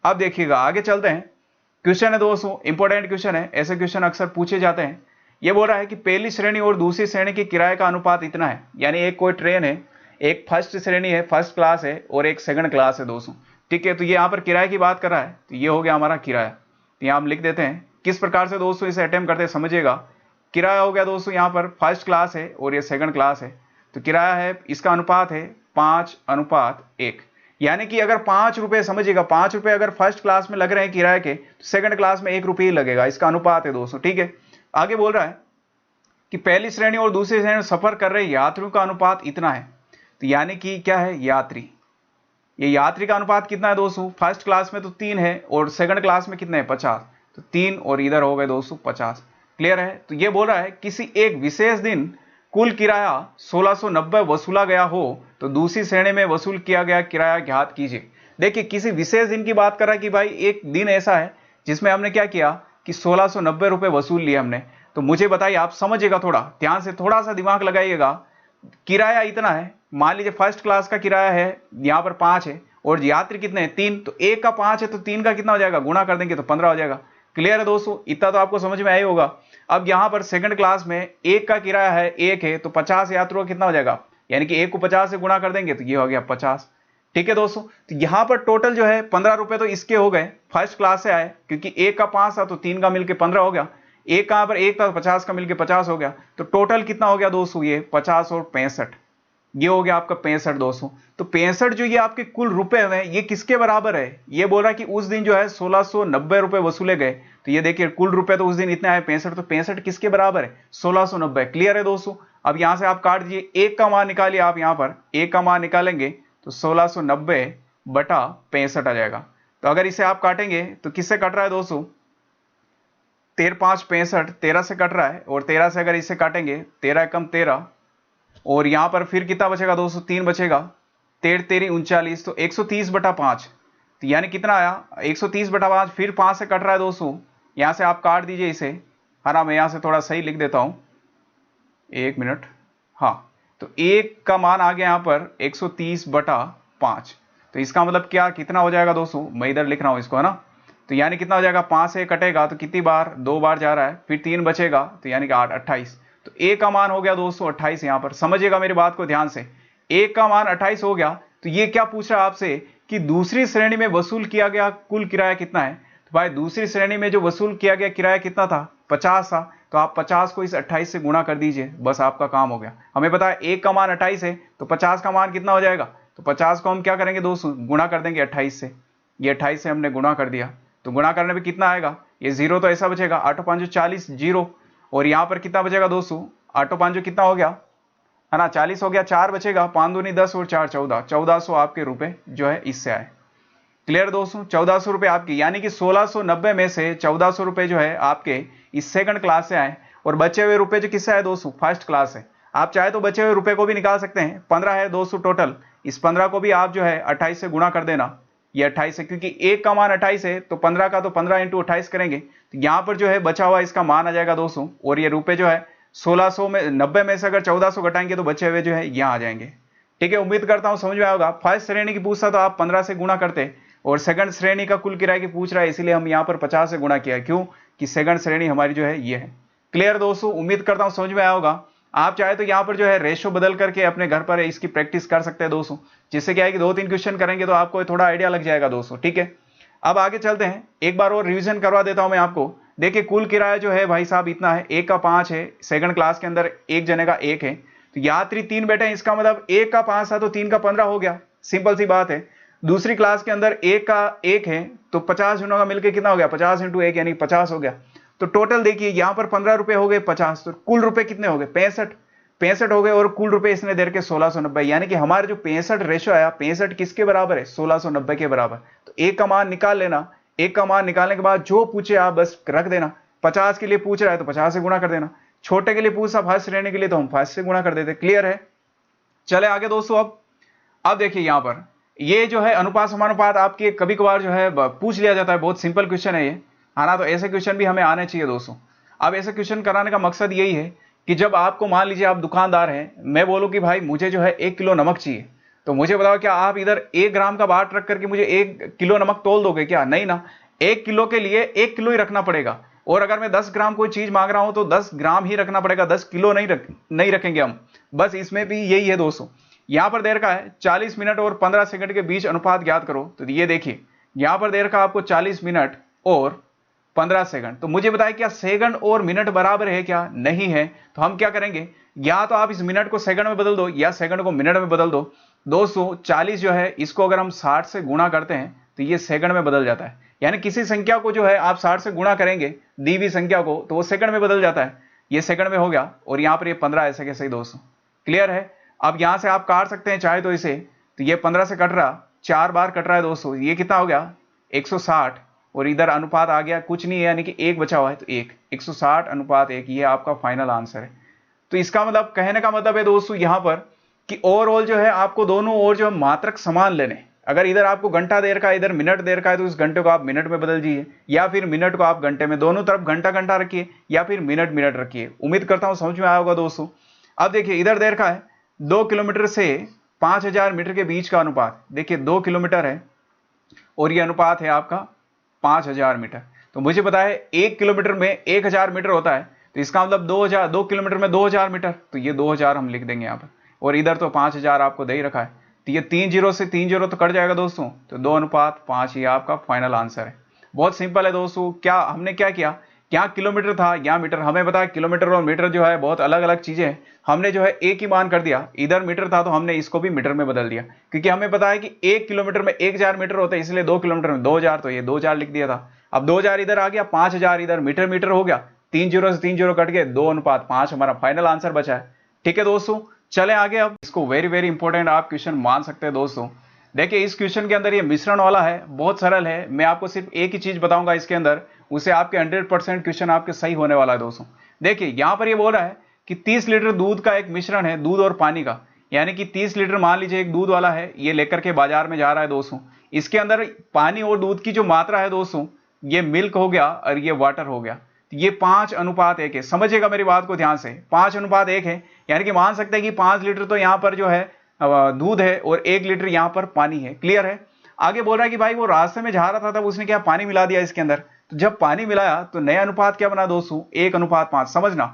अब देखिएगा आगे चलते हैं। क्वेश्चन है दोस्तों, इंपॉर्टेंट क्वेश्चन है, ऐसे क्वेश्चन अक्सर पूछे जाते हैं। ये बोल रहा है कि पहली श्रेणी और दूसरी श्रेणी के किराए का अनुपात इतना है, यानी एक कोई ट्रेन है, एक फर्स्ट श्रेणी है, फर्स्ट क्लास है, और एक सेकंड क्लास है दोस्तों। ठीक है, तो ये यहाँ पर किराए की बात कर रहा है, तो ये हो गया हमारा किराया। तो यहाँ हम लिख देते हैं किस प्रकार से दोस्तों इसे अटेम्प्ट करते हैं, समझिएगा। किराया हो गया दोस्तों, यहाँ पर फर्स्ट क्लास है और ये सेकंड क्लास है, तो किराया है, इसका अनुपात है 5:1। यानी कि अगर 5 रुपए, समझिएगा 5 रुपए अगर फर्स्ट क्लास में लग रहे हैं किराए के, तो सेकंड क्लास में 1 रुपये ही लगेगा, इसका अनुपात है दोस्तों। ठीक है, आगे बोल रहा है कि पहली श्रेणी और दूसरी श्रेणी में सफर कर रहे यात्रियों का अनुपात इतना है। तो यानी कि क्या है, यात्री, ये यात्री का अनुपात कितना है दोस्तों, फर्स्ट क्लास में तो 3 है और सेकंड क्लास में कितने हैं, 50, तो 3 और इधर हो गए दोस्तों 50। क्लियर है। तो ये बोल रहा है किसी एक विशेष दिन कुल किराया 1690 वसूला गया हो तो दूसरी श्रेणी में वसूल किया गया किराया ज्ञात कीजिए। देखिए किसी विशेष दिन की बात कर रहा है कि भाई एक दिन ऐसा है जिसमें हमने क्या किया कि 1690 रुपए वसूल लिए हमने। तो मुझे बताइए, आप समझिएगा, थोड़ा ध्यान से, थोड़ा सा दिमाग लगाइएगा। किराया इतना है, मान लीजिए फर्स्ट क्लास का किराया है यहां पर 5 है और यात्री कितने हैं, 3, तो 1 का 5 है तो 3 का कितना हो जाएगा, गुणा कर देंगे तो 15 हो जाएगा। क्लियर है दोस्तों, इतना तो आपको समझ में आया होगा। अब यहां पर सेकंड क्लास में 1 का किराया है 1 है, तो 50 यात्रियों का कितना हो जाएगा, यानी कि 1 को 50 से गुणा कर देंगे तो ये हो गया 50। ठीक है दोस्तों, तो यहां पर टोटल जो है 15 रुपए तो इसके हो गए, फर्स्ट क्लास से आए, क्योंकि 1 का 5 था तो 3 का मिलकर 15 हो गया, एक कहां पर 1 था तो 50 का मिलकर 50 हो गया, तो टोटल कितना हो गया दोस्तों, ये 50 और 65, ये हो गया आपका 65 दोस्तों। तो 65 जो ये आपके कुल रुपए हुए ये किसके बराबर है, ये बोल रहा है कि उस दिन जो है 1690 रुपए वसूले गए। तो ये देखिए कुल रुपए तो उस दिन इतने आए 65, तो 65 किसके बराबर है, 1690। क्लियर है दोस्तों। अब यहां से आप काट दीजिए, 1 का मान निकालिए, आप यहां पर 1 का मान निकालेंगे तो 1690 बटा 65 आ जाएगा। तो अगर इसे आप काटेंगे तो किससे कट रहा है दोस्तों, 13 5 65, 13 से कट रहा है, और 13 से अगर इसे काटेंगे 13 कम 13, और यहां पर फिर कितना बचेगा दोस्तों, 3 बचेगा, 13 तेरी 39, तो 130 बटा 5, तो यानी कितना आया 130 बटा 5, फिर 5 से कट रहा है दोस्तों, यहां से आप काट दीजिए इसे, है ना। मैं यहां से थोड़ा सही लिख देता हूं, 1 मिनट, हाँ, तो 1 का मान आ गया यहां पर 130 बटा 5, तो इसका मतलब क्या, कितना हो जाएगा दोस्तों, मैं इधर लिख रहा हूं इसको, है ना। तो यानी कितना हो जाएगा, 5 से कटेगा तो कितनी बार, 2 बार जा रहा है, फिर 3 बचेगा, तो यानी कि 8 28, तो 1 का मान हो गया दोस्तों 28। यहां पर समझिएगा मेरी बात को ध्यान से, 1 का मान 28 हो गया। तो ये क्या पूछ रहा है आपसे कि दूसरी श्रेणी में वसूल किया गया कुल किराया कितना है। तो भाई दूसरी श्रेणी में जो वसूल किया गया किराया कितना था, 50 था, तो आप 50 को इस 28 से गुणा कर दीजिए, बस आपका काम हो गया। हमें पता है 1 का मान 28 है तो 50 का मान कितना हो जाएगा, तो 50 को हम क्या करेंगे दोस्तों, गुणा कर देंगे 28 से। ये 28 से हमने गुणा कर दिया, तो गुणा करने पे कितना आएगा, ये 0 तो ऐसा बचेगा, 8 5 40 0, और यहां पर कितना बचेगा दोस्तों, 8 5 कितना हो गया, है ना, 40 हो गया, 4 बचेगा, 5 दूनी 10 और 4 14, 1400 आपके रुपए जो है इससे आए। क्लियर दोस्तों, 1400 रुपए आपके, यानी कि 1690 में से 1400 रुपए जो है आपके इस सेकंड क्लास से आए, और बचे हुए रुपए जो किससे आए दोस्तों, फर्स्ट क्लास से। आप चाहे तो बचे हुए रुपए को भी निकाल सकते हैं, 15 है दोस्तों टोटल, इस 15 को भी आप जो है 28 से गुणा कर देना, ये 28 है, क्योंकि 1 का मान 28 है तो 15 का तो 15 इंटू 28 करेंगे, तो यहां पर जो है बचा हुआ इसका मान आ जाएगा दोस्तों, और ये रुपए जो है 1600 में 90 में से अगर 1400 घटाएंगे तो बचे हुए जो है यहाँ आ जाएंगे। ठीक है, उम्मीद करता हूं समझ में आएगा। फर्स्ट श्रेणी की पूछता तो आप 15 से गुणा करते, और सेकंड श्रेणी का कुल किराया की पूछ रहा है, इसीलिए हम यहाँ पर 50 से गुणा किया, क्यों कि सेकंड श्रेणी हमारी जो है ये है। क्लियर दोस्तों, उम्मीद करता हूं समझ में आया होगा। आप चाहे तो यहाँ पर जो है रेशो बदल करके अपने घर पर इसकी प्रैक्टिस कर सकते हैं दोस्तों, जिससे क्या है कि 2-3 क्वेश्चन करेंगे तो आपको थोड़ा आइडिया लग जाएगा दोस्तों। ठीक है, अब आगे चलते हैं, एक बार और रिवीजन करवा देता हूं मैं आपको। देखिए कुल किराया जो है भाई साहब इतना है, 1 का 5 है, सेकंड क्लास के अंदर एक जने का 1 है, तो यात्री 3 बैठे हैं, इसका मतलब 1 का 5 था तो 3 का 15 हो गया, सिंपल सी बात है। दूसरी क्लास के अंदर 1 का 1 है तो 50 जनों का मिलकर कितना हो गया, 50 इंटू 1 यानी 50 हो गया। तो टोटल देखिए यहां पर 15 रुपए हो गए 50, तो कुल रुपए कितने हो गए, 65 हो गए, और कुल रुपए इसने दे के 1690, यानी कि हमारे जो 65 रेशो आया, 65 किसके बराबर है, 1690 के बराबर। तो 1 का मान निकाल लेना, 1 का मान निकालने के बाद जो पूछे आप बस रख देना। 50 के लिए पूछ रहा है तो 50 से गुणा कर देना, छोटे के लिए पूछा फर्स्ट श्रेणी के लिए तो हम फर्स्ट से गुणा कर देते। क्लियर है, चले आगे दोस्तों। अब देखिए यहां पर ये जो है अनुपात समानुपात आपके कभी कभार जो है पूछ लिया जाता है, बहुत सिंपल क्वेश्चन है ये, है ना। तो ऐसे क्वेश्चन भी हमें आने चाहिए दोस्तों। अब ऐसे क्वेश्चन कराने का मकसद यही है कि जब आपको मान लीजिए आप दुकानदार हैं, मैं बोलूं कि भाई मुझे जो है 1 किलो नमक चाहिए, तो मुझे बताओ क्या आप इधर 1 ग्राम का बाट रख करके मुझे 1 किलो नमक तोल दोगे क्या, नहीं ना। 1 किलो के लिए 1 किलो ही रखना पड़ेगा, और अगर मैं 10 ग्राम कोई चीज मांग रहा हूं तो 10 ग्राम ही रखना पड़ेगा, 10 किलो नहीं रखेंगे हम। बस इसमें भी यही है दोस्तों, यहां पर दे रखा है 40 मिनट और 15 सेकंड के बीच अनुपात ज्ञात करो। तो ये देखिए यहां पर दे रखा है आपको 40 मिनट और 15 सेकंड। तो मुझे बताया क्या सेकंड और मिनट बराबर है क्या? नहीं है। तो हम क्या करेंगे, या तो आप इस मिनट को सेकंड में बदल दो या सेकंड को मिनट में बदल दो। दोस्तों 40 जो है इसको अगर हम 60 से गुणा करते हैं तो ये सेकंड में बदल जाता है। यानी किसी संख्या को जो है आप 60 से गुणा करेंगे दी हुई संख्या को, तो वो सेकंड में बदल जाता है। ये सेकंड में हो गया और यहां पर ये 15 ऐसे कैसे ही दोस्तों। क्लियर है? अब यहां से आप काट सकते हैं चाहे तो इसे। तो ये 15 से कट रहा, 4 बार कट रहा है दोस्तों, ये कितना हो गया 160। और इधर अनुपात आ गया कुछ नहीं है, यानी कि 1 बचा हुआ है, तो 160 अनुपात 1, ये आपका फाइनल आंसर है। तो इसका मतलब कहने का मतलब है दोस्तों यहां पर कि ओवरऑल जो है आपको दोनों ओर जो है मात्रक समान लेने। अगर इधर आपको घंटा देर का, इधर मिनट देर का है, तो इस घंटे को आप मिनट में बदल दीजिए या फिर मिनट को आप घंटे में, दोनों तरफ घंटा घंटा रखिए या फिर मिनट मिनट रखिए। उम्मीद करता हूं समझ में आया होगा दोस्तों। अब देखिए इधर देर का है 2 किलोमीटर से 5000 मीटर के बीच का अनुपात। देखिए 2 किलोमीटर है और ये अनुपात है आपका 5000 मीटर। तो मुझे पता है 1 किलोमीटर में 1000 मीटर होता है, तो इसका मतलब 2 किलोमीटर में 2000 मीटर, तो ये 2000 हम लिख देंगे यहाँ पर। और इधर तो 5000 आपको दे ही रखा है, तो ये 3 जीरो से 3 जीरो तो कट जाएगा दोस्तों, तो 2:5 ये आपका फाइनल आंसर है। बहुत सिंपल है दोस्तों। क्या हमने क्या किया, यहाँ किलोमीटर था यहाँ मीटर, हमें पता है किलोमीटर और मीटर जो है बहुत अलग अलग चीजें हैं। हमने जो है एक ही मान कर दिया, इधर मीटर था तो हमने इसको भी मीटर में बदल दिया, क्योंकि हमें पता है कि 1 किलोमीटर में 1000 मीटर होता है, इसलिए 2 किलोमीटर में 2000, तो ये 2000 लिख दिया था। अब 2000 इधर आ गया, 5000 इधर, मीटर मीटर हो गया, 3 जीरो से 3 जीरो कट गए, 2:5 हमारा फाइनल आंसर बचा है। ठीक है दोस्तों, चले आगे। अब इसको वेरी वेरी इंपॉर्टेंट आप क्वेश्चन मान सकते हैं दोस्तों। देखिए इस क्वेश्चन के अंदर ये मिश्रण वाला है, बहुत सरल है। मैं आपको सिर्फ एक ही चीज बताऊंगा इसके अंदर, उसे आपके 100% क्वेश्चन आपके सही होने वाला है दोस्तों। देखिए यहां पर ये बोल रहा है कि 30 लीटर दूध का एक मिश्रण है, दूध और पानी का, यानी कि 30 लीटर मान लीजिए एक दूध वाला है, ये लेकर के बाजार में जा रहा है दोस्तों। इसके अंदर पानी और दूध की जो मात्रा है दोस्तों, ये मिल्क हो गया और ये वाटर हो गया, तो ये 5:1 है। समझिएगा मेरी बात को ध्यान से, 5:1 है, यानी कि मान सकते हैं कि 5 लीटर तो यहां पर जो है दूध है और 1 लीटर यहां पर पानी है। क्लियर है? आगे बोल रहा है कि भाई वो रास्ते में जा रहा था तब उसने क्या पानी मिला दिया इसके अंदर, तो जब पानी मिलाया तो नया अनुपात क्या बना दोस्तों, 1:5। समझना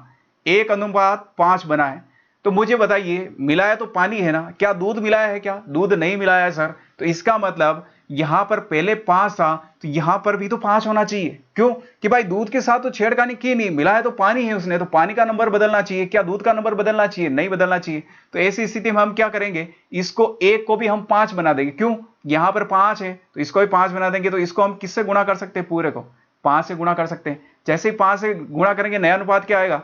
1:5 बना है। तो मुझे बताइए मिलाया तो पानी है ना, क्या दूध मिलाया है? क्या दूध नहीं मिलाया है सर। तो इसका मतलब यहां पर पहले 5 था तो यहां पर भी तो 5 होना चाहिए। क्यों? कि भाई दूध के साथ तो छेड़खानी की नहीं, मिलाया तो पानी है उसने, तो पानी का नंबर बदलना चाहिए। क्या दूध का नंबर बदलना चाहिए? नहीं बदलना चाहिए। तो ऐसी स्थिति में हम क्या करेंगे, इसको 1 को भी हम 5 बना देंगे। क्यों? यहां पर 5 है तो इसको भी 5 बना देंगे। तो इसको हम किससे गुणा कर सकते हैं, पूरे को 5 से गुणा कर सकते हैं। जैसे ही 5 से गुणा करेंगे नया अनुपात क्या आएगा,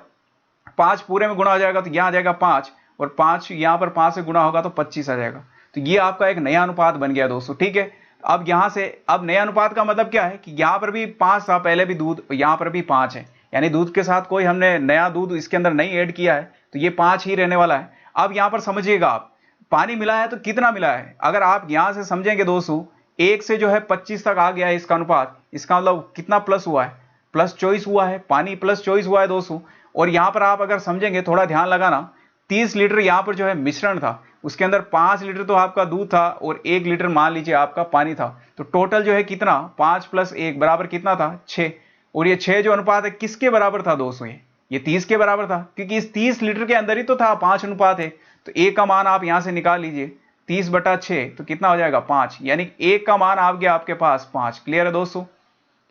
5 पूरे में गुणा हो जाएगा तो यहां आ जाएगा 5, और 5 यहां पर 5 से गुणा होगा तो 25 आ जाएगा। तो ये आपका एक नया अनुपात बन गया दोस्तों। ठीक है, अब यहां से अब नया अनुपात का मतलब क्या है कि यहां पर भी 5 था पहले भी दूध, यहां पर भी 5 है, यानी दूध के साथ कोई हमने नया दूध इसके अंदर नहीं ऐड किया है, तो ये 5 ही रहने वाला है। अब यहां पर समझिएगा आप, पानी मिला है तो कितना मिला है, अगर आप यहां से समझेंगे दोस्तों 1 से जो है 25 तक आ गया है इसका अनुपात, इसका मतलब कितना प्लस हुआ है, प्लस 24 हुआ है, पानी प्लस 24 हुआ है दोस्तों। और यहां पर आप अगर समझेंगे, थोड़ा ध्यान लगाना, 30 लीटर यहां पर जो है मिश्रण था, उसके अंदर 5 लीटर तो आपका दूध था और 1 लीटर मान लीजिए आपका पानी था। तो टोटल जो है कितना, 5 + 1 बराबर कितना था, 6। और ये 6 जो अनुपात है किसके बराबर था दोस्तों, ये 30 के बराबर था, क्योंकि इस 30 लीटर के अंदर ही तो था 5:1 है। तो 1 का मान आप यहां से निकाल लीजिए, 30/6 तो कितना हो जाएगा 5, यानी 1 का मान आ गया आपके पास 5। क्लियर है दोस्तों?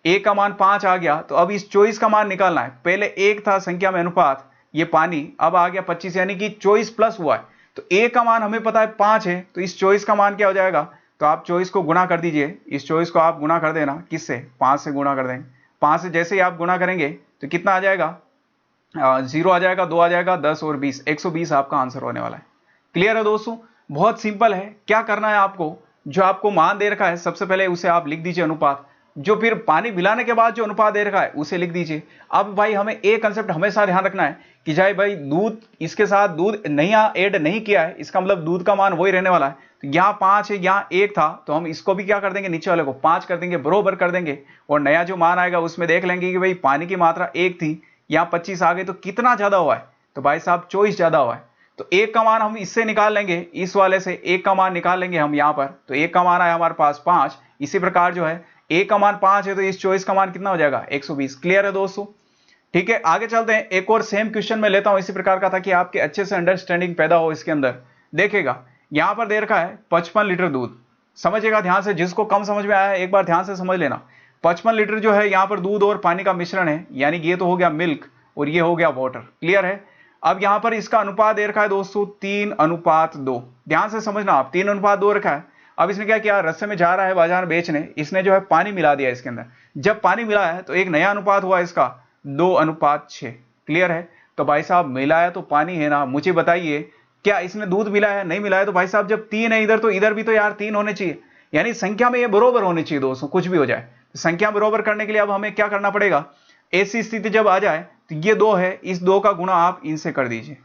1 का मान 5 आ गया, तो अब इस 24 का मान निकालना है। पहले 1 था संख्या में अनुपात, ये पानी, अब आ गया 25, यानी कि 24 प्लस हुआ है। तो 1 का मान हमें पता है 5 है, तो इस 24 का मान क्या हो जाएगा, तो आप 24 को गुणा कर दीजिए, इस 24 को आप गुणा कर देना किससे, 5 से गुणा कर देंगे। 5 से जैसे ही आप गुणा करेंगे तो कितना आ जाएगा, 0 आ जाएगा, 2 आ जाएगा, 10 और 20, 120 आपका आंसर होने वाला है। क्लियर है दोस्तों? बहुत सिंपल है। क्या करना है आपको, जो आपको मान दे रखा है सबसे पहले उसे आप लिख दीजिए अनुपात, जो फिर पानी मिलाने के बाद जो अनुपात दे रखा है उसे लिख दीजिए। अब भाई हमें एक कंसेप्ट हमेशा ध्यान रखना है कि चाहे भाई दूध, इसके साथ दूध नहीं ऐड नहीं किया है, इसका मतलब दूध का मान वही रहने वाला है। तो यहाँ 5 है, यहाँ 1 था, तो हम इसको भी क्या कर देंगे, नीचे वाले को 5 कर देंगे, बरोबर कर देंगे। और नया जो मान आएगा उसमें देख लेंगे कि भाई पानी की मात्रा 1 थी, यहाँ 25 आ गई, तो कितना ज्यादा हुआ है, तो भाई साहब 24 ज्यादा हुआ है। तो 1 का मान हम इससे निकाल लेंगे, इस वाले से 1 का मान निकाल लेंगे हम यहाँ पर। तो 1 का मान आया हमारे पास 5। इसी प्रकार जो है 1 का मान 5 है, तो इस 24 का मान कितना हो जाएगा, 120। क्लियर है दोस्तों? ठीक है, आगे चलते हैं। एक और सेम क्वेश्चन में लेता हूं इसी प्रकार का, था कि आपके अच्छे से अंडरस्टैंडिंग पैदा हो इसके अंदर। देखिएगा यहां पर दे रखा है 55 लीटर दूध। समझिएगा ध्यान से, जिसको कम समझ में आया है एक बार ध्यान से समझ लेना। 55 लीटर जो है यहां पर दूध और पानी का मिश्रण है, यानी कि ये तो हो गया मिल्क और ये हो गया वाटर। क्लियर है। अब यहां पर इसका अनुपात दे रखा है दोस्तों 3:2। ध्यान से समझना आप, 3:2 रखा है। अब इसने क्या किया, रस्से में जा रहा है बाजार बेचने, इसने जो है पानी मिला दिया इसके अंदर। जब पानी मिला है तो एक नया अनुपात हुआ इसका 2:6। क्लियर है। तो भाई साहब मिलाया तो पानी है ना, मुझे बताइए क्या इसने दूध मिला है? नहीं मिला है। तो भाई साहब जब 3 है इधर, तो इधर भी तो यार 3 होने चाहिए, यानी संख्या में ये बरोबर होने चाहिए दोस्तों, कुछ भी हो जाए। तो संख्या बरोबर करने के लिए अब हमें क्या करना पड़ेगा, ऐसी स्थिति जब आ जाए तो ये 2 है, इस 2 का गुणा आप इनसे कर दीजिए।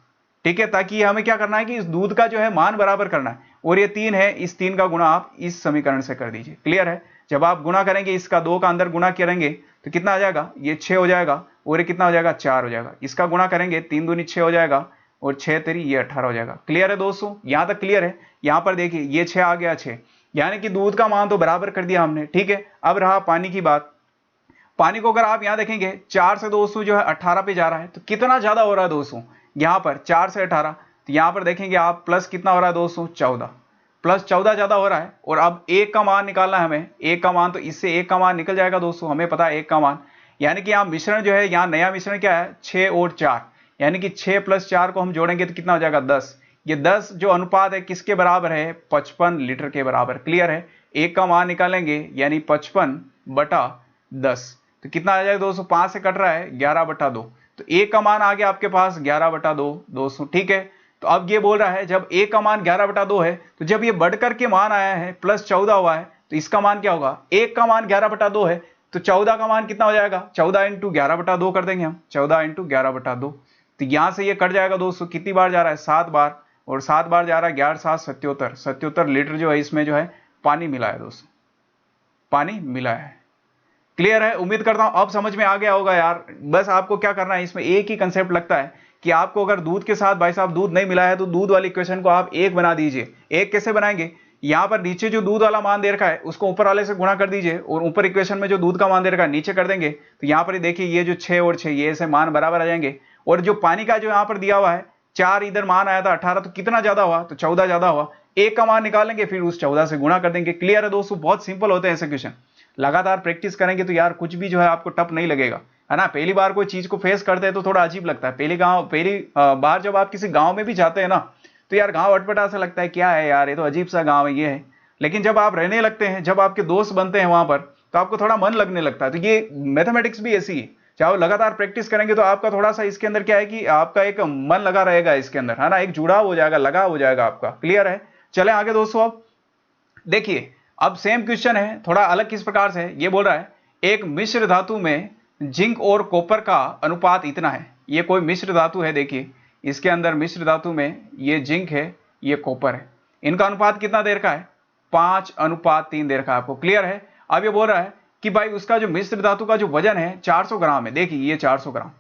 ठीक है, ताकि हमें क्या करना है कि इस दूध का जो है मान बराबर करना है, और ये 3 है, इस 3 का गुणा आप इस समीकरण से कर दीजिए। क्लियर है। जब आप गुणा करेंगे, इसका 2 का अंदर गुणा करेंगे तो कितना आ जाएगा, ये 6 हो जाएगा, और ये कितना हो जाएगा, 4 हो जाएगा। इसका गुणा करेंगे 3 दूनी 6 हो जाएगा, और 6 तेरी ये 18 हो जाएगा। क्लियर है दोस्तों, यहां तक क्लियर है। यहां पर देखिए ये 6 आ गया 6, यानी कि दूध का मान तो बराबर कर दिया हमने। ठीक है, अब रहा पानी की बात। पानी को अगर आप यहां देखेंगे 4 से दोस्तों जो है 18 पे जा रहा है, तो कितना ज्यादा हो रहा है दोस्तों, यहां पर 4 से 18, तो यहां पर देखेंगे आप प्लस कितना हो रहा है दोस्तों, 14, प्लस 14 ज्यादा हो रहा है। और अब एक का मान निकालना है हमें, एक का मान, तो इससे एक का मान निकल जाएगा दोस्तों, हमें पता है एक का मान, यानी कि यहां मिश्रण जो है, यहां नया मिश्रण क्या है, 6 और 4, यानी कि 6 + 4 को हम जोड़ेंगे तो कितना हो जाएगा, 10। ये 10 जो अनुपात है किसके बराबर है, 55 लीटर के बराबर। क्लियर है। एक का मान निकालेंगे यानी 55/10, तो कितना आ जाएगा दोस्तों, 5 से कट रहा है, 11/2, तो एक का मान आ गया आपके पास 11/2 दोस्तों। ठीक है, तो अब ये बोल रहा है जब एक का मान 11/2 है, तो जब ये बढ़कर के मान आया है प्लस 14 हुआ है, तो इसका मान क्या होगा, एक का मान 11/2 है, तो 14 का मान कितना हो जाएगा, 14 × 11/2 कर देंगे हम, 14 × 11/2। तो यहां से ये कट जाएगा दोस्तों, कितनी बार जा रहा है, 7 बार, और 7 बार जा रहा है, 11 × 7 = 77 लीटर जो है इसमें जो है पानी मिला है दोस्तों, पानी मिला है। क्लियर है। उम्मीद करता हूं अब समझ में आ गया होगा यार। बस आपको क्या करना है, इसमें एक ही कंसेप्ट लगता है कि आपको अगर दूध के साथ भाई साहब दूध नहीं मिला है, तो दूध वाली इक्वेशन को आप एक बना दीजिए। एक कैसे बनाएंगे, यहां पर नीचे जो दूध वाला मान दे रखा है उसको ऊपर वाले से गुणा कर दीजिए, और ऊपर इक्वेशन में जो दूध का मान दे रखा है नीचे कर देंगे, तो यहां पर देखिए ये जो 6 और 6 ये ऐसे मान बराबर आ जाएंगे। और जो पानी का जो यहां पर दिया हुआ है 4, इधर मान आया था 18, तो कितना ज्यादा हुआ, तो 14 ज्यादा हुआ। एक का मान निकालेंगे, फिर उस 14 से गुणा कर देंगे। क्लियर है दोस्तों, बहुत सिंपल होते हैं ऐसे क्वेश्चन। लगातार प्रैक्टिस करेंगे तो यार कुछ भी जो है आपको टफ नहीं लगेगा, है ना। पहली बार कोई चीज को फेस करते हैं तो थोड़ा अजीब लगता है। पहली बार जब आप किसी गांव में भी जाते हैं ना, तो यार गांव अटपटा सा लगता है, क्या है यार ये तो अजीब सा गांव है, ये है। लेकिन जब आप रहने लगते हैं, जब आपके दोस्त बनते हैं वहां पर, तो आपको थोड़ा मन लगने लगता है। तो ये मैथमेटिक्स भी ऐसी है, चाहे लगातार प्रैक्टिस करेंगे तो आपका थोड़ा सा इसके अंदर क्या है कि आपका एक मन लगा रहेगा इसके अंदर, है ना, एक जुड़ाव हो जाएगा, लगाव हो जाएगा आपका। क्लियर है। चले आगे दोस्तों। अब देखिए, अब सेम क्वेश्चन है, थोड़ा अलग किस प्रकार से है। ये बोल रहा है एक मिश्र धातु में जिंक और कॉपर का अनुपात इतना है। ये कोई मिश्र धातु है, देखिए इसके अंदर मिश्र धातु में ये जिंक है, ये कॉपर है, इनका अनुपात कितना दे रखा है, 5:3 दे रखा है आपको। क्लियर है। अब ये बोल रहा है कि भाई उसका जो मिश्र धातु का जो वजन है 400 ग्राम है। देखिए ये 400 ग्राम,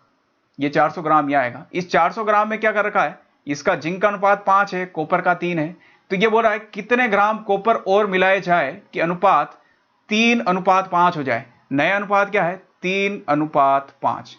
ये 400 ग्राम ये आएगा। इस 400 ग्राम में क्या कर रखा है, इसका जिंक का अनुपात 5 है, कॉपर का 3 है। तो ये बोल रहा है कितने ग्राम कॉपर और मिलाए जाए कि अनुपात 3:5 हो जाए। नया अनुपात क्या है, 3:5।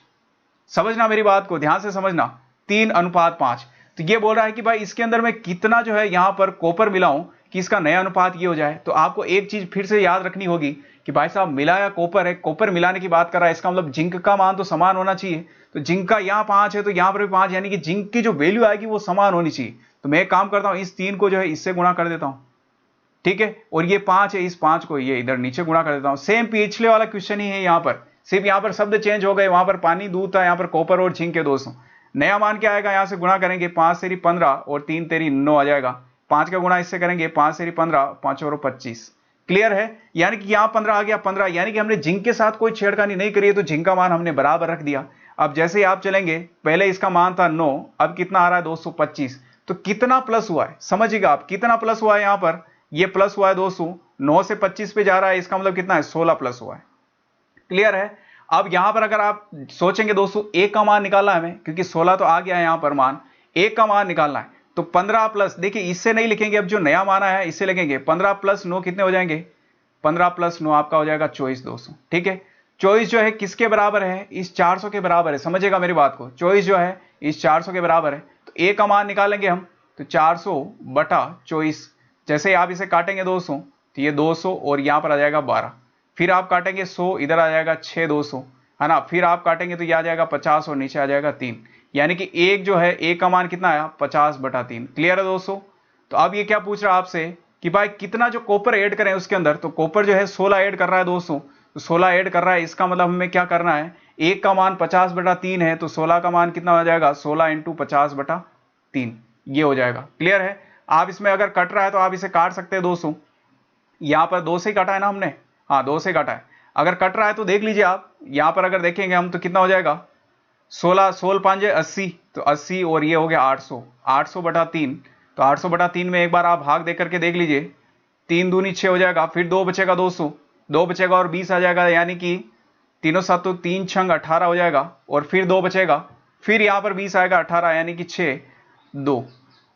समझना मेरी बात को, ध्यान से समझना, 3:5। तो ये बोल रहा है कि भाई इसके अंदर मैं कितना जो है यहां पर कॉपर मिलाऊं कि इसका नया अनुपात ये हो जाए। तो आपको एक चीज फिर से याद रखनी होगी कि भाई साहब मिलाया कॉपर है, कॉपर मिलाने की बात कर रहा है, इसका मतलब जिंक का मान तो समान होना चाहिए। तो जिंक का यहां 5 है तो यहां पर भी 5, यानी कि जिंक की जो वैल्यू आएगी वो समान होनी चाहिए। तो मैं एक काम करता हूं, इस 3 को जो है इससे गुणा कर देता हूं, ठीक है, और ये 5 है, इस 5 को ये इधर नीचे गुणा कर देता हूं। सेम पिछले वाला क्वेश्चन ही है, यहां पर सिर्फ यहां पर शब्द चेंज हो गए, वहां पर पानी दूध था, यहां पर कॉपर और जिंक है दोस्तों। नया मान क्या आएगा, यहां से गुणा करेंगे, 5 तेरी 15 और 3 तेरी 9 आ जाएगा। 5 का गुणा इससे करेंगे, 5 तेरी 15, 5 और 25। क्लियर है। यानी कि यहां 15 आ गया, 15, यानी कि हमने जिंक के साथ कोई छेड़खानी नहीं करी है, तो जिंक का मान हमने बराबर रख दिया। अब जैसे ही आप चलेंगे, पहले इसका मान था 9, अब कितना आ रहा है 225। तो कितना प्लस हुआ है, समझिएगा आप, कितना प्लस हुआ है, यहां पर ये प्लस हुआ है दोस्तों, 9 से 25 पे जा रहा है, इसका मतलब कितना है, 16 प्लस हुआ है। क्लियर है। अब यहां पर अगर आप सोचेंगे दोस्तों, एक का मान निकालना है हमें, क्योंकि 16 तो आ गया है यहां पर मान, एक का मान निकालना है, तो 15 प्लस, देखिए इससे नहीं लिखेंगे, अब जो नया मान आया है इससे लिखेंगे, 15 + 9 कितने हो जाएंगे, 15 + 9 आपका हो जाएगा 24 दोस्तों। ठीक है, 24 जो है किसके बराबर है, इस 400 के बराबर है। समझिएगा मेरी बात को, 24 जो है इस 400 के बराबर है। तो एक का मान निकालेंगे हम, तो 400 बटा 24। जैसे आप इसे काटेंगे दोस्तों तो ये 200 और यहाँ पर आ जाएगा 12। फिर आप काटेंगे 100, इधर आ जाएगा 6 200, है ना। फिर आप काटेंगे तो ये आ जाएगा 50 और नीचे आ जाएगा 3। यानी कि एक जो है एक का मान कितना आया 50 बटा 3। क्लियर है दोस्तों। तो अब ये क्या पूछ रहा है आपसे कि भाई कितना जो कॉपर ऐड करें उसके अंदर। तो कॉपर जो है 16 ऐड कर रहा है दोस्तों, तो 16 ऐड कर रहा है, इसका मतलब हमें क्या करना है, एक का मान 50 बटा 3 है तो 16 का मान कितना हो जाएगा 16 इंटू 50 बटा 3, ये हो जाएगा। क्लियर है। आप इसमें अगर कट रहा है तो आप इसे काट सकते हैं दोस्तों। यहां पर 2 से काटा है ना हमने, हाँ 2 से काटा है। अगर कट रहा है तो देख लीजिए आप, यहां पर अगर देखेंगे हम तो कितना हो जाएगा 16 16 5 80, तो 80 और ये हो गया 800, 800 बटा 3। तो 800 बटा 3 में एक बार आप भाग दे करके देख लीजिए, 3 दूनी 6 हो जाएगा, फिर 2 बचेगा दोस्तों, 2 बचेगा और 20 आ जाएगा, यानी कि तीनों सात तो 3 छंग 18 हो जाएगा, और फिर 2 बचेगा, फिर यहां पर 20 आएगा 18, यानी कि 6 2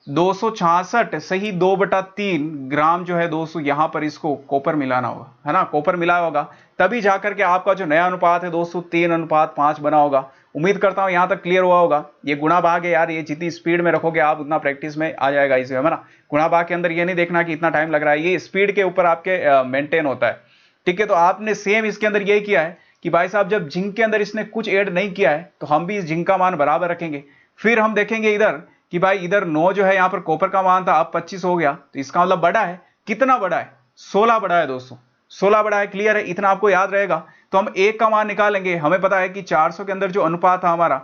266 सही 2/3 ग्राम जो है दोस्तों यहां पर इसको कॉपर मिलाना होगा, है ना। कॉपर मिलाया होगा तभी जाकर के आपका जो नया अनुपात है दोस्तों 3:5 बना होगा। उम्मीद करता हूं यहां तक क्लियर हुआ होगा। ये गुणा भाग है यार, ये जितनी स्पीड में रखोगे आप उतना प्रैक्टिस में आ जाएगा इसे, है ना। गुणा भाग के अंदर ये नहीं देखना कि इतना टाइम लग रहा है, ये स्पीड के ऊपर आपके मेंटेन होता है। ठीक है, तो आपने सेम इसके अंदर यही किया है कि भाई साहब जब जिंक के अंदर इसने कुछ ऐड नहीं किया है तो हम भी इस जिंक का मान बराबर रखेंगे। फिर हम देखेंगे इधर कि भाई इधर 9 जो है यहां पर कॉपर का मान था, अब 25 हो गया, तो इसका मतलब बड़ा है। कितना बड़ा है 16 बड़ा है दोस्तों, 16 बड़ा है। क्लियर है, इतना आपको याद रहेगा। तो हम एक का मान निकालेंगे, हमें पता है कि 400 के अंदर जो अनुपात था हमारा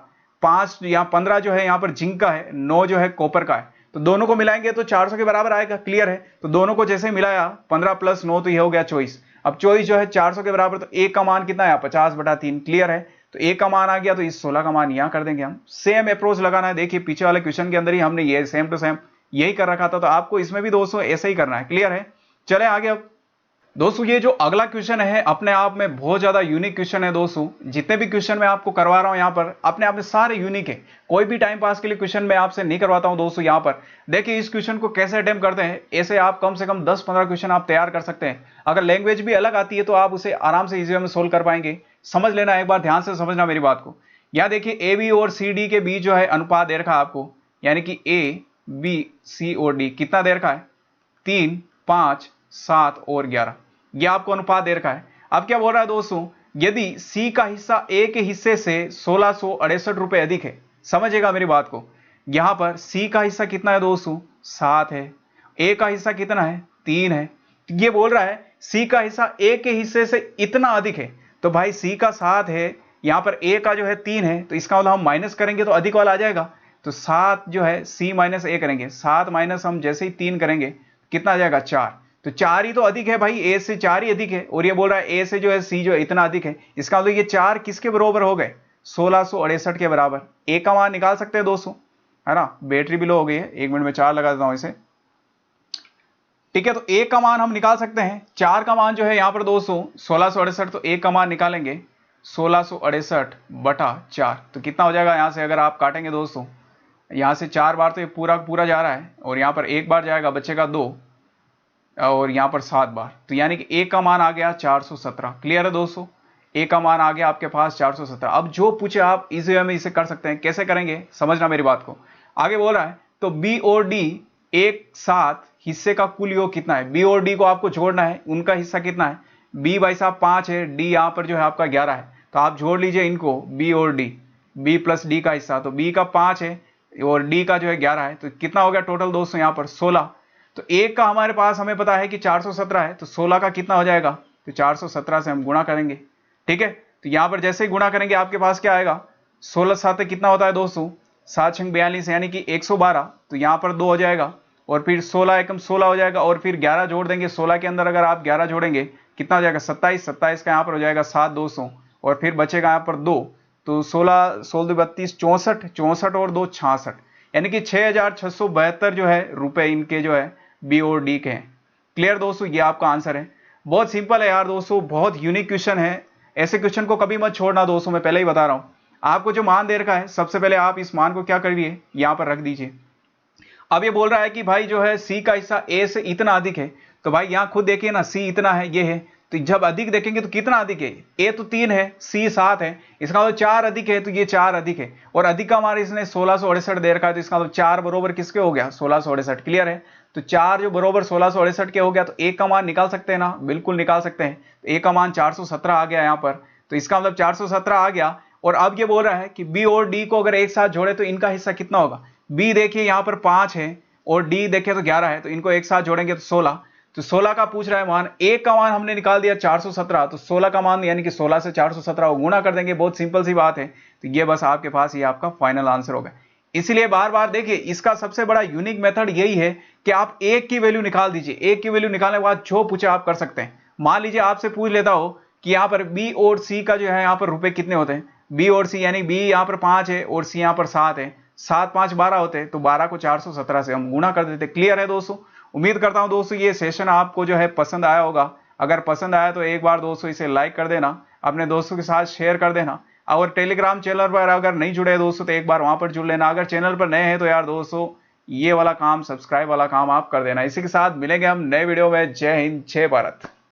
5 या 15 जो है यहां पर जिंक का है, 9 जो है कॉपर का है, तो दोनों को मिलाएंगे तो 400 के बराबर आएगा। क्लियर है, तो दोनों को जैसे मिलाया 15 + 9 तो ये हो गया 24। अब 24 जो है 400 के बराबर, तो एक का मान कितना है 50 बटा 3। क्लियर है, तो एक का मान आ गया, तो इस 16 का मान यहां कर देंगे हम। सेम अप्रोच लगाना है, देखिए पीछे वाले क्वेश्चन के अंदर ही हमने ये सेम टू सेम यही कर रखा था, तो आपको इसमें भी दोस्तों ऐसे ही करना है। क्लियर है, चले आगे। अब दोस्तों ये जो अगला क्वेश्चन है अपने आप में बहुत ज्यादा यूनिक क्वेश्चन है दोस्तों। जितने भी क्वेश्चन मैं आपको करवा रहा हूं यहां पर अपने आप में सारे यूनिक है, कोई भी टाइम पास के लिए क्वेश्चन मैं आपसे नहीं करवाता हूं दोस्तों। यहां पर देखिए इस क्वेश्चन को कैसे अटेम्प्ट करते हैं, ऐसे आप कम से कम 10-15 क्वेश्चन आप तैयार कर सकते हैं। अगर लैंग्वेज भी अलग आती है तो आप उसे आराम से इजी में सोल्व कर पाएंगे। समझ लेना, एक बार ध्यान से समझना मेरी बात को। यहां देखिए ए बी और सी डी के बीच जो है अनुपात दे रखा है आपको, यानी कि ए बी सी और डी कितना दे रखा है 3 5 7 और 11, यह आपको अनुपात दे रखा है। अब क्या बोल रहा है दोस्तों, यदि सी का हिस्सा ए के हिस्से से 1668 रुपए अधिक है, समझेगा मेरी बात को। यहां पर सी का हिस्सा कितना है दोस्तों 7 है, ए का हिस्सा कितना है 3 है। ये बोल रहा है सी का हिस्सा ए के हिस्से से इतना अधिक है, तो भाई सी का 7 है, यहां पर ए का जो है 3 है, तो इसका मतलब हम माइनस करेंगे तो अधिक वाला आ जाएगा। तो 7 जो है सी माइनस ए करेंगे, 7 माइनस हम जैसे ही 3 करेंगे कितना आ जाएगा 4, तो 4 ही तो अधिक है भाई, ए से 4 ही अधिक है। और ये बोल रहा है ए से जो है सी जो है इतना अधिक है, इसका मतलब ये 4 किसके बराबर हो गए 1668 के बराबर। ए का मान निकाल सकते हैं दोस्तों, है ना। बैटरी भी लो हो गई है, 1 मिनट में 4 लगा देता हूं इसे। ठीक है, तो ए का मान हम निकाल सकते हैं, 4 का मान जो है यहां पर दोस्तों 1668, तो ए का मान निकालेंगे 1668 बटा 4, तो कितना हो जाएगा यहां से अगर आप काटेंगे दोस्तों, यहां से 4 बार तो ये पूरा पूरा जा रहा है, और यहां पर एक बार जाएगा, बचेगा 2, और यहां पर 7 बार, तो यानी कि ए का मान आ गया 417। क्लियर है दोस्तों, ए का मान आ गया आपके पास 417। अब जो पूछे आप इजी वे में इसे कर सकते हैं, कैसे करेंगे समझना मेरी बात को। आगे बोल रहा है तो बी और डी एक साथ हिस्से का कुल योग कितना है, बी और डी को आपको जोड़ना है, उनका हिस्सा कितना है। बी भाई साहब 5 है, डी यहां पर जो है आपका 11 है, तो आप जोड़ लीजिए इनको, बी और डी, बी प्लस डी का हिस्सा, तो बी का 5 है और डी का जो है 11 है, तो कितना हो गया टोटल दोस्तों यहां पर 16। तो एक का हमारे पास हमें पता है कि 417 है, तो 16 का कितना हो जाएगा, तो 417 से हम गुणा करेंगे। ठीक है, तो यहां पर जैसे ही गुणा करेंगे आपके पास क्या आएगा, 16 7 कितना होता है दोस्तों 7 6 42, यानी कि 112, तो यहां पर 2 हो जाएगा, और फिर 16 एकम 16 हो जाएगा, और फिर 11 जोड़ देंगे, 16 के अंदर अगर आप 11 जोड़ेंगे कितना हो जाएगा 27, 27 का यहाँ पर हो जाएगा 7 200, और फिर बचेगा यहाँ पर 2, तो 16 16 32 64, 64 और 2 66, यानी कि 6672 जो है रुपए इनके जो है बी और डी के हैं। क्लियर दोस्तों, ये आपका आंसर है। बहुत सिंपल है यार दोस्तों, बहुत यूनिक क्वेश्चन है, ऐसे क्वेश्चन को कभी मत छोड़ना दोस्तों, मैं पहले ही बता रहा हूं। आपको जो मान दे रखा है सबसे पहले आप इस मान को क्या करिए यहां पर रख दीजिए। अब ये बोल रहा है कि भाई जो है सी का हिस्सा ए से इतना अधिक है, तो भाई यहां खुद देखिए ना सी इतना है ये है, तो जब अधिक देखेंगे तो कितना अधिक है, ए तो 3 है, सी 7 है, इसका मतलब 4 अधिक है, तो ये 4 अधिक है। और अधिक का मान इसने 1668 दे रखा है, तो इसका मतलब 4 बरोबर किसके हो गया, 1668। क्लियर है। तो 4 जो बरोबर 1668 के हो गया, तो एक का मान निकाल सकते हैं ना, बिल्कुल निकाल सकते हैं। तो एक का मान 417 आ गया यहाँ पर, तो इसका मतलब 417 आ गया। और अब ये बोल रहा है कि बी और डी को अगर एक साथ जोड़े तो इनका हिस्सा कितना होगा। बी देखिए यहाँ पर 5 है और डी देखिए तो 11 है, तो इनको एक साथ जोड़ेंगे तो 16। तो 16 का पूछ रहा है मान, एक का मान हमने निकाल दिया 417, तो 16 का मान यानी कि 16 से 417 को गुणा कर देंगे, बहुत सिंपल सी बात है। तो ये बस आपके पास ये आपका फाइनल आंसर होगा। इसलिए बार बार देखिए, इसका सबसे बड़ा यूनिक मेथड यही है कि आप एक की वैल्यू निकाल दीजिए, एक की वैल्यू निकालने के बाद जो पूछे आप कर सकते हैं। मान लीजिए आपसे पूछ लेता हो कि यहाँ पर बी और सी का जो है यहाँ पर रुपए कितने होते हैं, बी और सी यानी बी यहाँ पर 5 है और सी यहाँ पर 7 है, 7 5 12 होते हैं, तो 12 को 417 से हम गुणा कर देते। क्लियर है दोस्तों। उम्मीद करता हूं दोस्तों ये सेशन आपको जो है पसंद आया होगा। अगर पसंद आया तो एक बार दोस्तों इसे लाइक कर देना, अपने दोस्तों के साथ शेयर कर देना। और टेलीग्राम चैनल पर अगर नहीं जुड़े दोस्तों तो एक बार वहां पर जुड़ लेना। अगर चैनल पर नए हैं तो यार दोस्तों ये वाला काम, सब्सक्राइब वाला काम आप कर देना। इसी के साथ मिलेंगे हम नए वीडियो में। जय हिंद, जय भारत।